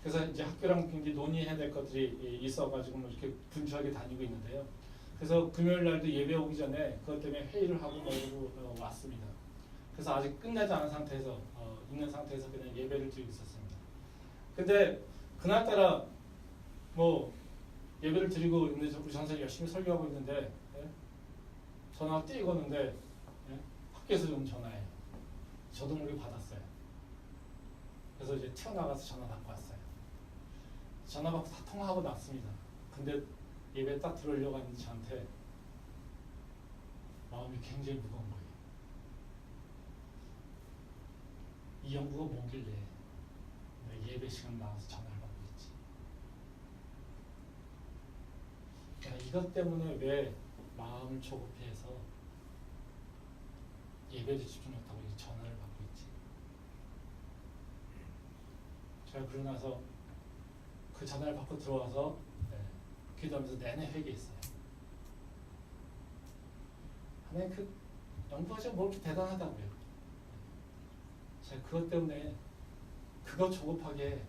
그래서 이제 학교랑 굉장히 논의해야 될 것들이 있어가지고 뭐 이렇게 분주하게 다니고 있는데요. 그래서 금요일 날도 예배 오기 전에 그것 때문에 회의를 하고 뭐 이러고 왔습니다. 그래서 아직 끝나지 않은 상태에서 있는 상태에서 그냥 예배를 드리고 있었습니다. 근데 그날따라 뭐 예배를 드리고 있는데 우리 전사님 열심히 설교하고 있는데 전화가 띄고 오는데 학교에서 좀 전화해요. 저도 모르게 받았어요. 그래서 이제 튀어나가서 전화 받고 왔어요. 전화 받고 다 통화하고 났습니다. 근데 예배 딱 들어오려고 하는데 저한테 마음이 굉장히 무거운 거예요. 이 연구가 뭐길래 내가 예배 시간 나와서 전화를 받고 있지. 내가 이것 때문에 왜 마음을 조급해해서 예배를 집중 못하고 전화를 받고 있지. 제가 그러고 나서 그 전화를 받고 들어와서 기도하면서 내내 회개했어요. 하나님 그 연구가 좀 뭐 이렇게 대단하다고요. 제가 그것 때문에 그거 조급하게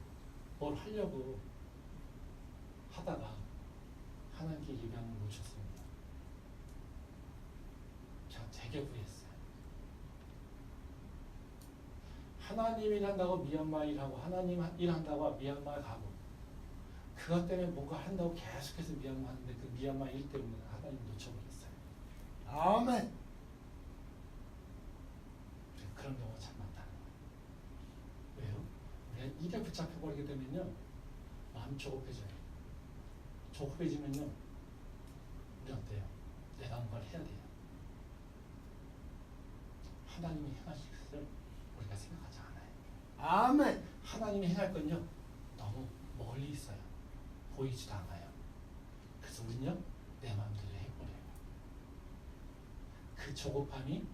뭘 하려고 하다가 하나님께 예배함을 놓쳤습니다. 제가 되게 후회했어요. 하나님 일한다고 미얀마 일하고 하나님 일한다고 미얀마 가고 그것 때문에 뭔가 한다고 계속해서 미얀마 하는데 그 미얀마 일 때문에 하나님 놓쳐버렸어요. 아멘. 그런 경우가 참 많다는 거예요. 왜요? 우리가 일에 붙잡혀버리게 되면요 마음이 조급해져요. 조급해지면요 우리 어때요? 내가 뭔가를 해야 돼요. 하나님이 행하실 것을 우리가 생각하지 않아요. 아멘. 하나님이 행할 건요 너무 멀리 있어요. 보이지도 않아요. 그래서 우리는요 내 마음대로 해버려요. 그 조급함이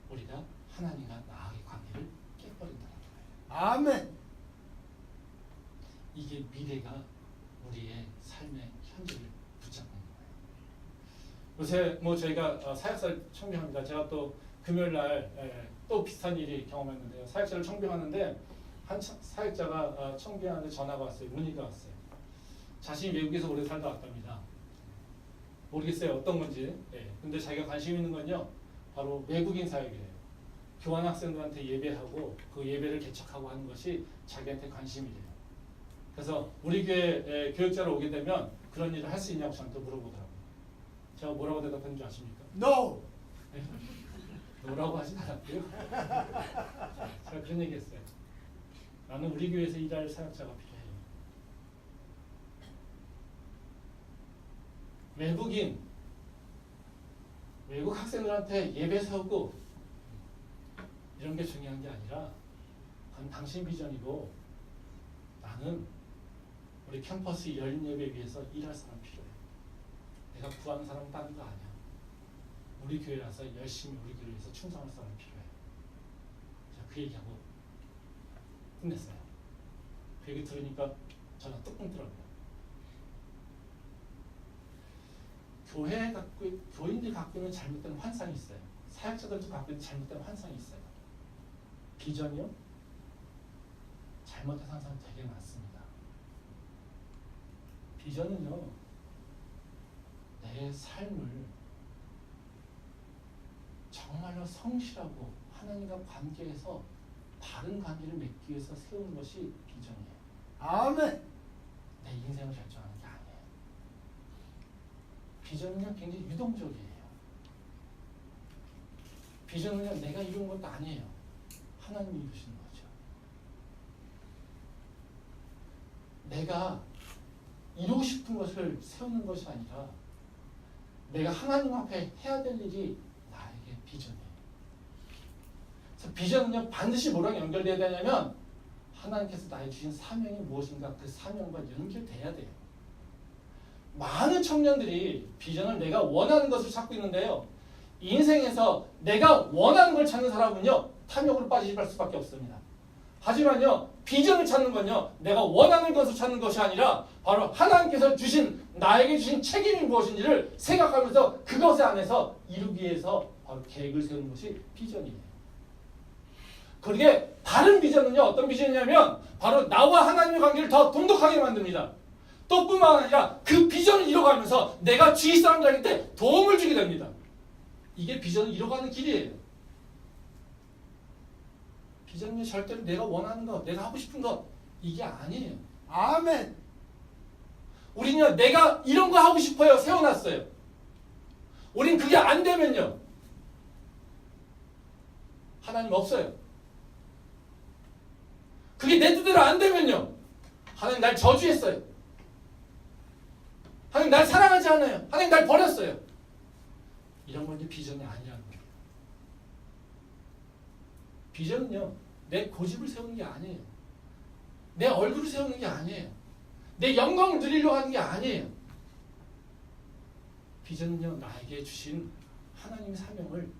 우리가 하나님과 나의 관계를 깨버린다는 거예요. 아멘. 이게 미래가 우리의 삶의 현재를 붙잡는 거예요. 요새 뭐 저희가 사역사를 청빙합니다. 제가 또 금요일 날 또 비슷한 일이 경험했는데요. 사역자를 청빙하는데 한 사역자가 청빙하는데 전화가 왔어요. 문의가 왔어요. 자신이 외국에서 오래 살다 왔답니다. 모르겠어요. 어떤 건지. 근데 자기가 관심 있는 건요. 바로 외국인 사역이에요. 교환학생들한테 예배하고 그 예배를 개척하고 하는 것이 자기한테 관심이래요. 그래서 우리 교회 교육자로 오게 되면 그런 일을 할 수 있냐고 저한테 물어보더라고요. 제가 뭐라고 대답했는 줄 아십니까? No. 노라고 하진 않았고요. 제가 그런 얘기 했어요. 나는 우리 교회에서 일할 사역자가 필요해요. 외국 학생들한테 예배 세우고 이런 게 중요한 게 아니라 그건 당신 비전이고 나는 우리 캠퍼스 열린 예배 위해서 일할 사람 필요해. 내가 구하는 사람은 다른 거 아니야. 우리 교회라서 열심히 우리 교회를 위해서 충성할 사람이 필요해. 제가 그 얘기하고 끝냈어요. 그 얘기 들으니까 전화 뚝 끊더라고요. 교인들이 갖고 있는 잘못된 환상이 있어요. 사역자들도 갖고 있는 잘못된 환상이 있어요. 비전이요? 잘못된 환상이 되게 많습니다. 비전은요, 내 삶을 정말로 성실하고 하나님과 관계에서 바른 관계를 맺기 위해서 세우는 것이 비전이에요. 아멘. 내 인생을 결정하는 게 아니에요. 비전은요 굉장히 유동적이에요. 비전은요 내가 이룬 것도 아니에요. 하나님이 이루시는 거죠. 내가 이루고 싶은 것을 세우는 것이 아니라 내가 하나님 앞에 해야 될 일이 나에게 비전이에요. 그래서 비전은요 반드시 뭐랑 연결돼야 되냐면 하나님께서 나에게 주신 사명이 무엇인가 그 사명과 연결돼야 돼요. 많은 청년들이 비전을 내가 원하는 것을 찾고 있는데요. 인생에서 내가 원하는 걸 찾는 사람은요, 탐욕으로 빠질 수밖에 없습니다. 하지만요, 비전을 찾는 건요, 내가 원하는 것을 찾는 것이 아니라 바로 하나님께서 주신, 나에게 주신 책임이 무엇인지를 생각하면서 그것에 안에서 이루기 위해서 바로 계획을 세우는 것이 비전이에요. 그러게 다른 비전은요, 어떤 비전이냐면 바로 나와 하나님의 관계를 더 돈독하게 만듭니다. 또 뿐만 아니라 그 비전을 이뤄가면서 내가 주위 사람들한테 도움을 주게 됩니다. 이게 비전을 이뤄가는 길이에요. 비전은 절대로 내가 원하는 것, 내가 하고 싶은 것, 이게 아니에요. 아멘. 우리는요, 내가 이런 거 하고 싶어요, 세워놨어요. 우린 그게 안 되면요, 하나님 없어요. 그게 내 뜻대로 안 되면요, 하나님 날 저주했어요. 하나님 날 사랑하지 않아요. 하나님 날 버렸어요. 이런 건 이제 비전이 아니라는 거예요. 비전은요, 내 고집을 세우는 게 아니에요. 내 얼굴을 세우는 게 아니에요. 내 영광을 누리려고 하는 게 아니에요. 비전은요, 나에게 주신 하나님의 사명을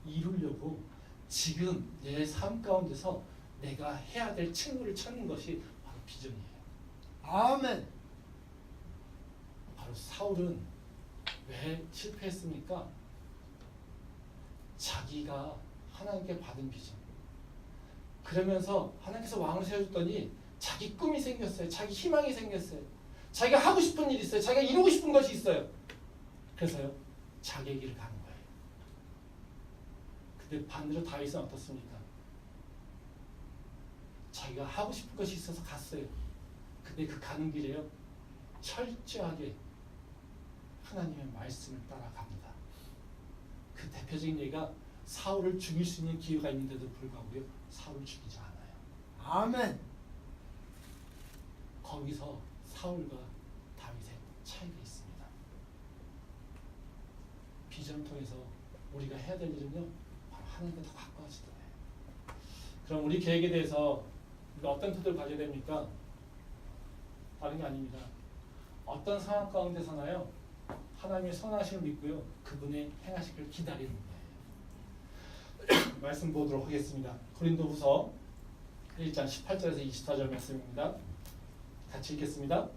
이루려고 지금 내 삶 가운데서 내가 해야 될 책무를 찾는 것이 바로 비전이에요. 아멘. 바로 사울은 왜 실패했습니까? 자기가 하나님께 받은 비전, 그러면서 하나님께서 왕을 세워줬더니 자기 꿈이 생겼어요. 자기 희망이 생겼어요. 자기가 하고 싶은 일이 있어요. 자기가 이루고 싶은 것이 있어요. 그래서요, 자기의 길을 가는 거예요. 근데 반대로 다윗은 어떻습니까? 자기가 하고 싶은 것이 있어서 갔어요. 근데 그 가는 길에요, 철저하게 하나님의 말씀을 따라갑니다. 그 대표적인 예가 사울을 죽일 수 있는 기회가 있는데도 불구하고요, 사울을 죽이지 않아요. 아멘. 거기서 사울과 다윗의 차이가 있습니다. 비전을 통해서 우리가 해야 될 일은요, 바로 하나님과 더 가까워지는 거예요. 그럼 우리 계획에 대해서 우리가 어떤 태도를 가져야 됩니까? 다른 게 아닙니다. 어떤 상황 가운데서나요, 하나님의 선하심을 믿고요, 그분의 행하시기를 기다리는 거예요. 말씀 보도록 하겠습니다. 고린도후서 1장 18절에서 24절 말씀입니다. 같이 읽겠습니다.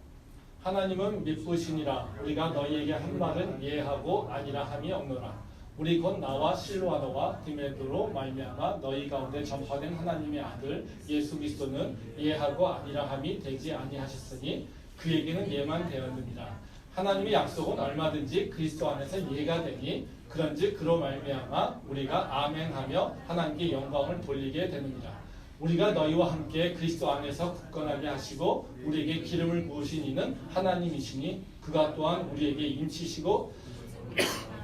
하나님은 미쁘시니라. 우리가 너희에게 한 말은 예하고 아니라 함이 없노라. 우리 곧 나와 실로아노와 디메드로 말미암아 너희 가운데 전파된 하나님의 아들 예수 그리스도는 예하고 아니라 함이 되지 아니하셨으니 그에게는 예만 되었느니라. 하나님의 약속은 얼마든지 그리스도 안에서 예가 되니 그런즉 그로 말미암아 우리가 아멘하며 하나님께 영광을 돌리게 되느니라. 우리가 너희와 함께 그리스도 안에서 굳건하게 하시고 우리에게 기름을 부으신 이는 하나님이시니 그가 또한 우리에게 임치시고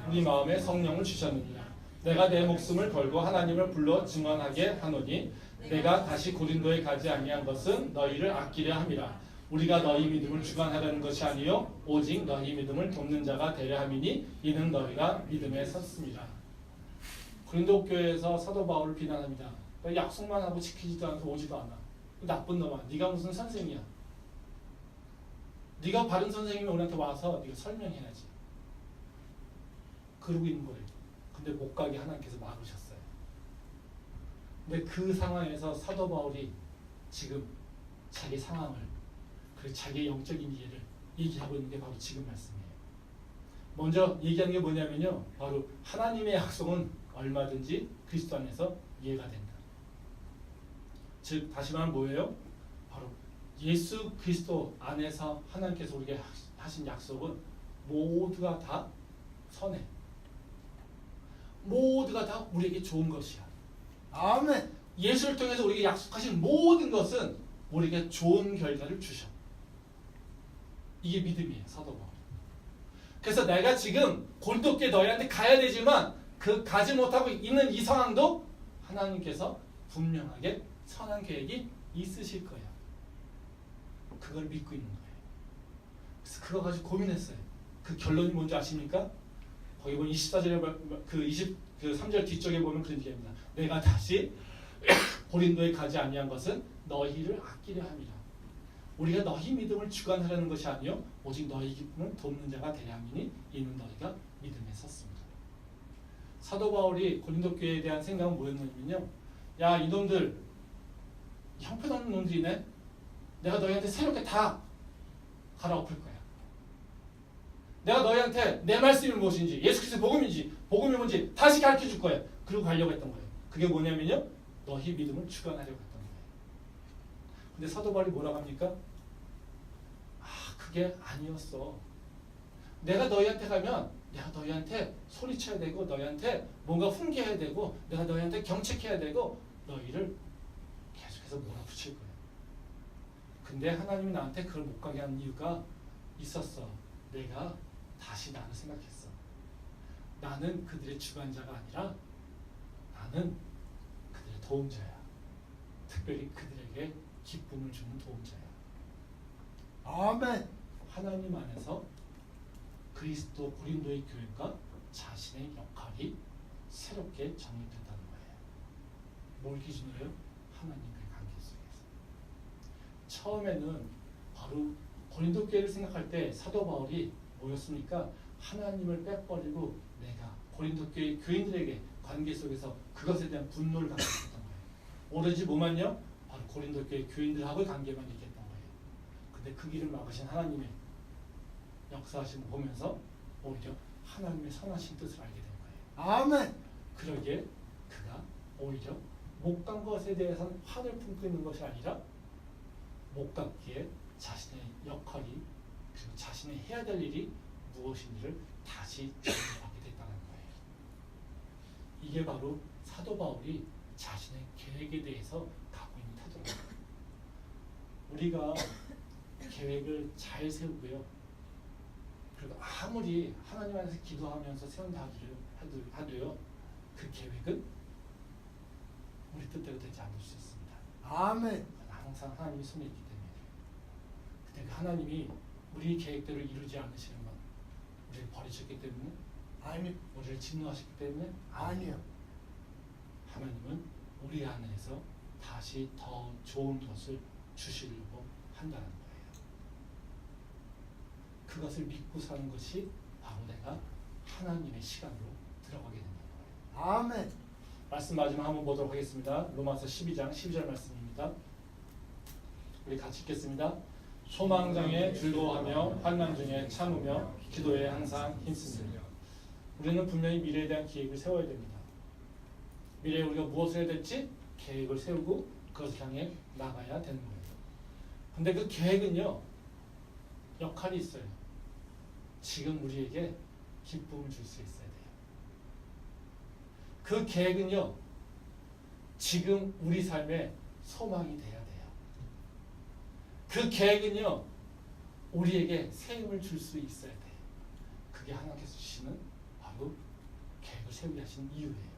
우리 마음에 성령을 주셨느니라. 내가 내 목숨을 걸고 하나님을 불러 증언하게 하노니 내가 다시 고린도에 가지 아니한 것은 너희를 아끼려 함이라. 우리가 너희 믿음을 주관하려는 것이 아니요 오직 너희 믿음을 돕는 자가 되려 함이니 이는 너희가 믿음에 섰습니다. 고린도 교회에서 사도 바울을 비난합니다. 약속만 하고 지키지도 않아서 오지도 않아. 나쁜 놈아, 네가 무슨 선생이야? 네가 바른 선생님이 우리한테 와서 네가 설명해야지. 그러고 있는 거예요. 근데 못 가게 하나님께서 막으셨어요. 근데 그 상황에서 사도 바울이 지금 자기 상황을, 그리고 자기의 영적인 이해를 얘기하고 있는 게 바로 지금 말씀이에요. 먼저 얘기하는 게 뭐냐면요, 바로 하나님의 약속은 얼마든지 그리스도 안에서 이해가 된다. 즉 다시 말하면 뭐예요? 바로 예수 그리스도 안에서 하나님께서 우리에게 하신 약속은 모두가 다 선해. 모두가 다 우리에게 좋은 것이야. 아멘. 예수를 통해서 우리에게 약속하신 모든 것은 우리에게 좋은 결과를 주셔. 이게 믿음이에요, 사도 바울. 그래서 내가 지금 고린도교회 너희한테 가야 되지만 그 가지 못하고 있는 이 상황도 하나님께서 분명하게 선한 계획이 있으실 거예요. 그걸 믿고 있는 거예요. 그래서 그거 가지고 고민했어요. 그 결론이 뭔지 아십니까? 거기 보면 24절에 그 3절 뒤쪽에 보면 그런 얘기입니다. 내가 다시 고린도에 가지 아니한 것은 너희를 아끼려 함이라. 우리가 너희 믿음을 주관하려는 것이 아니요 오직 너희 기쁨을 돕는 자가 되려 함이니 이는 너희가 믿음에 섰습니다. 사도 바울이 고린도 교회에 대한 생각은 뭐였냐면요, 야 이놈들 형편없는 놈들이네. 내가 너희한테 새롭게 다 갈아엎을 거야. 내가 너희한테 내 말씀이 무엇인지, 예수 그리스도의 복음이 뭔지 다시 가르쳐줄 거야. 그러고 가려고 했던 거예요. 그게 뭐냐면요, 너희 믿음을 주관하려고 했던 거예요. 근데 사도 바울이 뭐라고 합니까? 그게 아니었어. 내가 너희한테 가면 내가 너희한테 소리쳐야 되고 너희한테 뭔가 훈계해야 되고 내가 너희한테 경책해야 되고 너희를 계속해서 몰아붙일 거예요. 근데 하나님이 나한테 그걸 못 가게 하는 이유가 있었어. 내가 다시 나를 생각했어. 나는 그들의 주관자가 아니라 나는 그들의 도움자야. 특별히 그들에게 기쁨을 주는 도움자야. 아멘. 하나님 안에서 그리스도 고린도의 교회가 자신의 역할이 새롭게 정립됐다는 거예요. 뭘 기준으로요? 하나님과의 관계 속에서. 처음에는 바로 고린도 교회를 생각할 때 사도 바울이 뭐였습니까? 하나님을 빼버리고 내가 고린도 교회 교인들에게 관계 속에서 그것에 대한 분노를 갖고 있었던 거예요. 오로지 뭐만요? 바로 고린도 교회 교인들하고의 관계만 얘기했던 거예요. 근데 그 길을 막으신 하나님의 역사하심을 보면서 오히려 하나님의 선하신 뜻을 알게 된 거예요. 아멘. 그러기에 그가 오히려 못 간 것에 대해서는 화를 품고 있는 것이 아니라 못 갔기에 자신의 역할이 그리고 자신이 해야 될 일이 무엇인지를 다시 정리하게 됐다는 거예요. 이게 바로 사도 바울이 자신의 계획에 대해서 갖고 있는 태도입니다. 우리가 계획을 잘 세우고요. 그리고 아무리 하나님 안에서 기도하면서 세운다 하도요. 그 계획은 우리 뜻대로 되지 않을 수 있습니다. 아멘. 항상 하나님이 손에 있기 때문에. 근데 그 하나님이 우리 계획대로 이루지 않으시는 건 우리를 버리셨기 때문에? 아니. 우리를 진노하셨기 때문에? 아니요. 하나님은 우리 안에서 다시 더 좋은 것을 주시려고 한다는 거예요. 그것을 믿고 사는 것이 바로 내가 하나님의 시간으로 들어가게 된다는 거예요. 아멘. 말씀 마지막 한번 보도록 하겠습니다. 로마서 12장 12절 말씀입니다. 우리 같이 읽겠습니다. 소망장에 즐거워하며 환난 중에 참으며 기도에 항상 힘쓰며. 우리는 분명히 미래에 대한 계획을 세워야 됩니다. 미래에 우리가 무엇을 해야 될지 계획을 세우고 그것을 향해 나가야 되는 거예요. 근데 그 계획은요, 역할이 있어요. 지금 우리에게 기쁨을 줄 수 있어야 돼요. 그 계획은요, 지금 우리 삶에 소망이 돼야 돼요. 그 계획은요, 우리에게 새 힘을 줄 수 있어야 돼요. 그게 하나님께서 주시는 바로 계획을 세우게 하신 이유예요.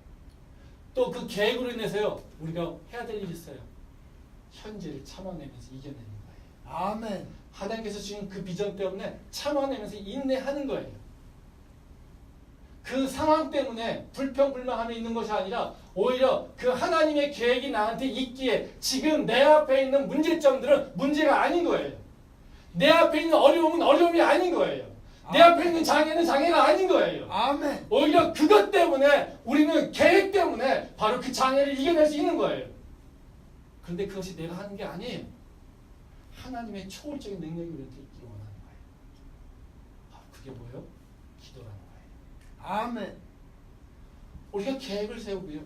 또 그 계획으로 인해서요, 우리가 해야 될 일이 있어요. 현재를 참아내면서 이겨내는 거예요. 아멘. 하나님께서 주신 그 비전 때문에 참아내면서 인내하는 거예요. 그 상황 때문에 불평불만함이 있는 것이 아니라 오히려 그 하나님의 계획이 나한테 있기에 지금 내 앞에 있는 문제점들은 문제가 아닌 거예요. 내 앞에 있는 어려움은 어려움이 아닌 거예요. 내 앞에 있는 장애는 장애가 아닌 거예요. 아멘. 오히려 그것 때문에 우리는 계획 때문에 바로 그 장애를 이겨낼 수 있는 거예요. 그런데 그것이 내가 하는 게 아니에요. 하나님의 초월적인 능력이 우리한테 있기를 원하는 거예요. 바로 그게 뭐예요? 기도라는 거예요. 아멘. 우리가 계획을 세우고요.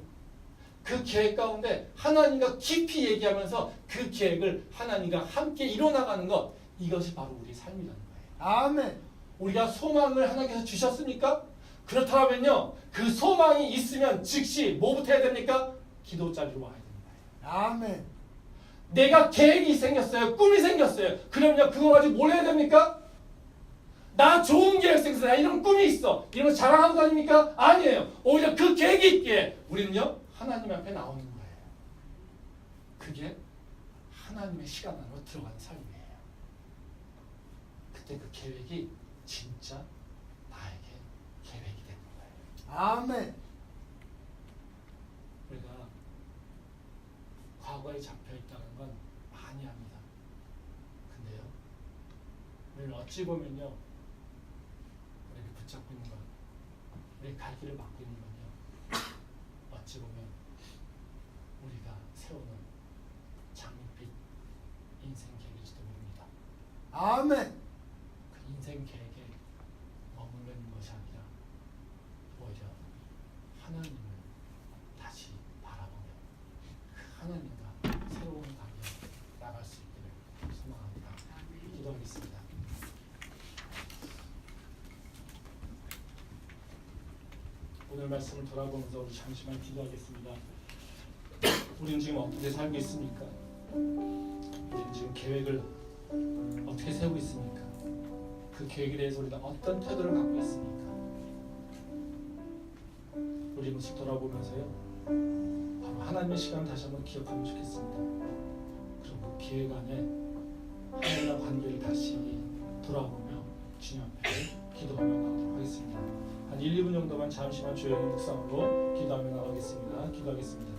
그 계획 가운데 하나님과 깊이 얘기하면서 그 계획을 하나님과 함께 이뤄나가는 것, 이것이 바로 우리의 삶이라는 거예요. 아멘. 우리가 소망을 하나님께서 주셨습니까? 그렇다면요, 그 소망이 있으면 즉시 뭐부터 해야 됩니까? 기도 자리로 와야 됩니다. 아멘. 내가 계획이 생겼어요. 꿈이 생겼어요. 그럼요, 그거 가지고 뭘 해야 됩니까? 나 좋은 계획 생겼어. 나 이런 꿈이 있어. 이런 거 자랑하고 다닙니까? 아니에요. 오히려 그 계획이 있기에 우리는요, 하나님 앞에 나오는 거예요. 그게 하나님의 시간 안으로 들어가는 삶이에요. 그때 그 계획이 진짜 나에게 계획이 되는 거예요. 아멘. 우리가 과거에 잡혀있다는 건 많이 합니다. 근데 어찌 보면요, 우리가 붙잡고 있는 것, 우리 갈 길을 막고 있는 건요, 어찌 보면 우리가 세우는 장밋빛 인생 계획일지도 모릅니다. 아멘. 그 인생 계획에 머물러 있는 것이 아니라 오히려 하나님을 다시 바라보며 그 하나님과 새로운 강에 나갈 수 있기를 소망합니다. 기도하겠습니다. 오늘 말씀을 돌아보면서 우리 잠시만 기도하겠습니다. 우리는 지금 어떻게 살고 있습니까? 우리는 지금 계획을 어떻게 세우고 있습니까? 그 계획에 대해서 우리가 어떤 태도를 갖고 있습니까? 우리 모습 돌아보면서요, 바로 하나님의 시간을 다시 한번 기억하면 좋겠습니다. 그리고 그 계획 안에 하나님과 관계를 다시 돌아보며 주님 앞에 기도하며 나가도록 하겠습니다. 한 1, 2분 정도만 잠시만 조용히 묵상으로 기도하며 나가겠습니다. 기도하겠습니다.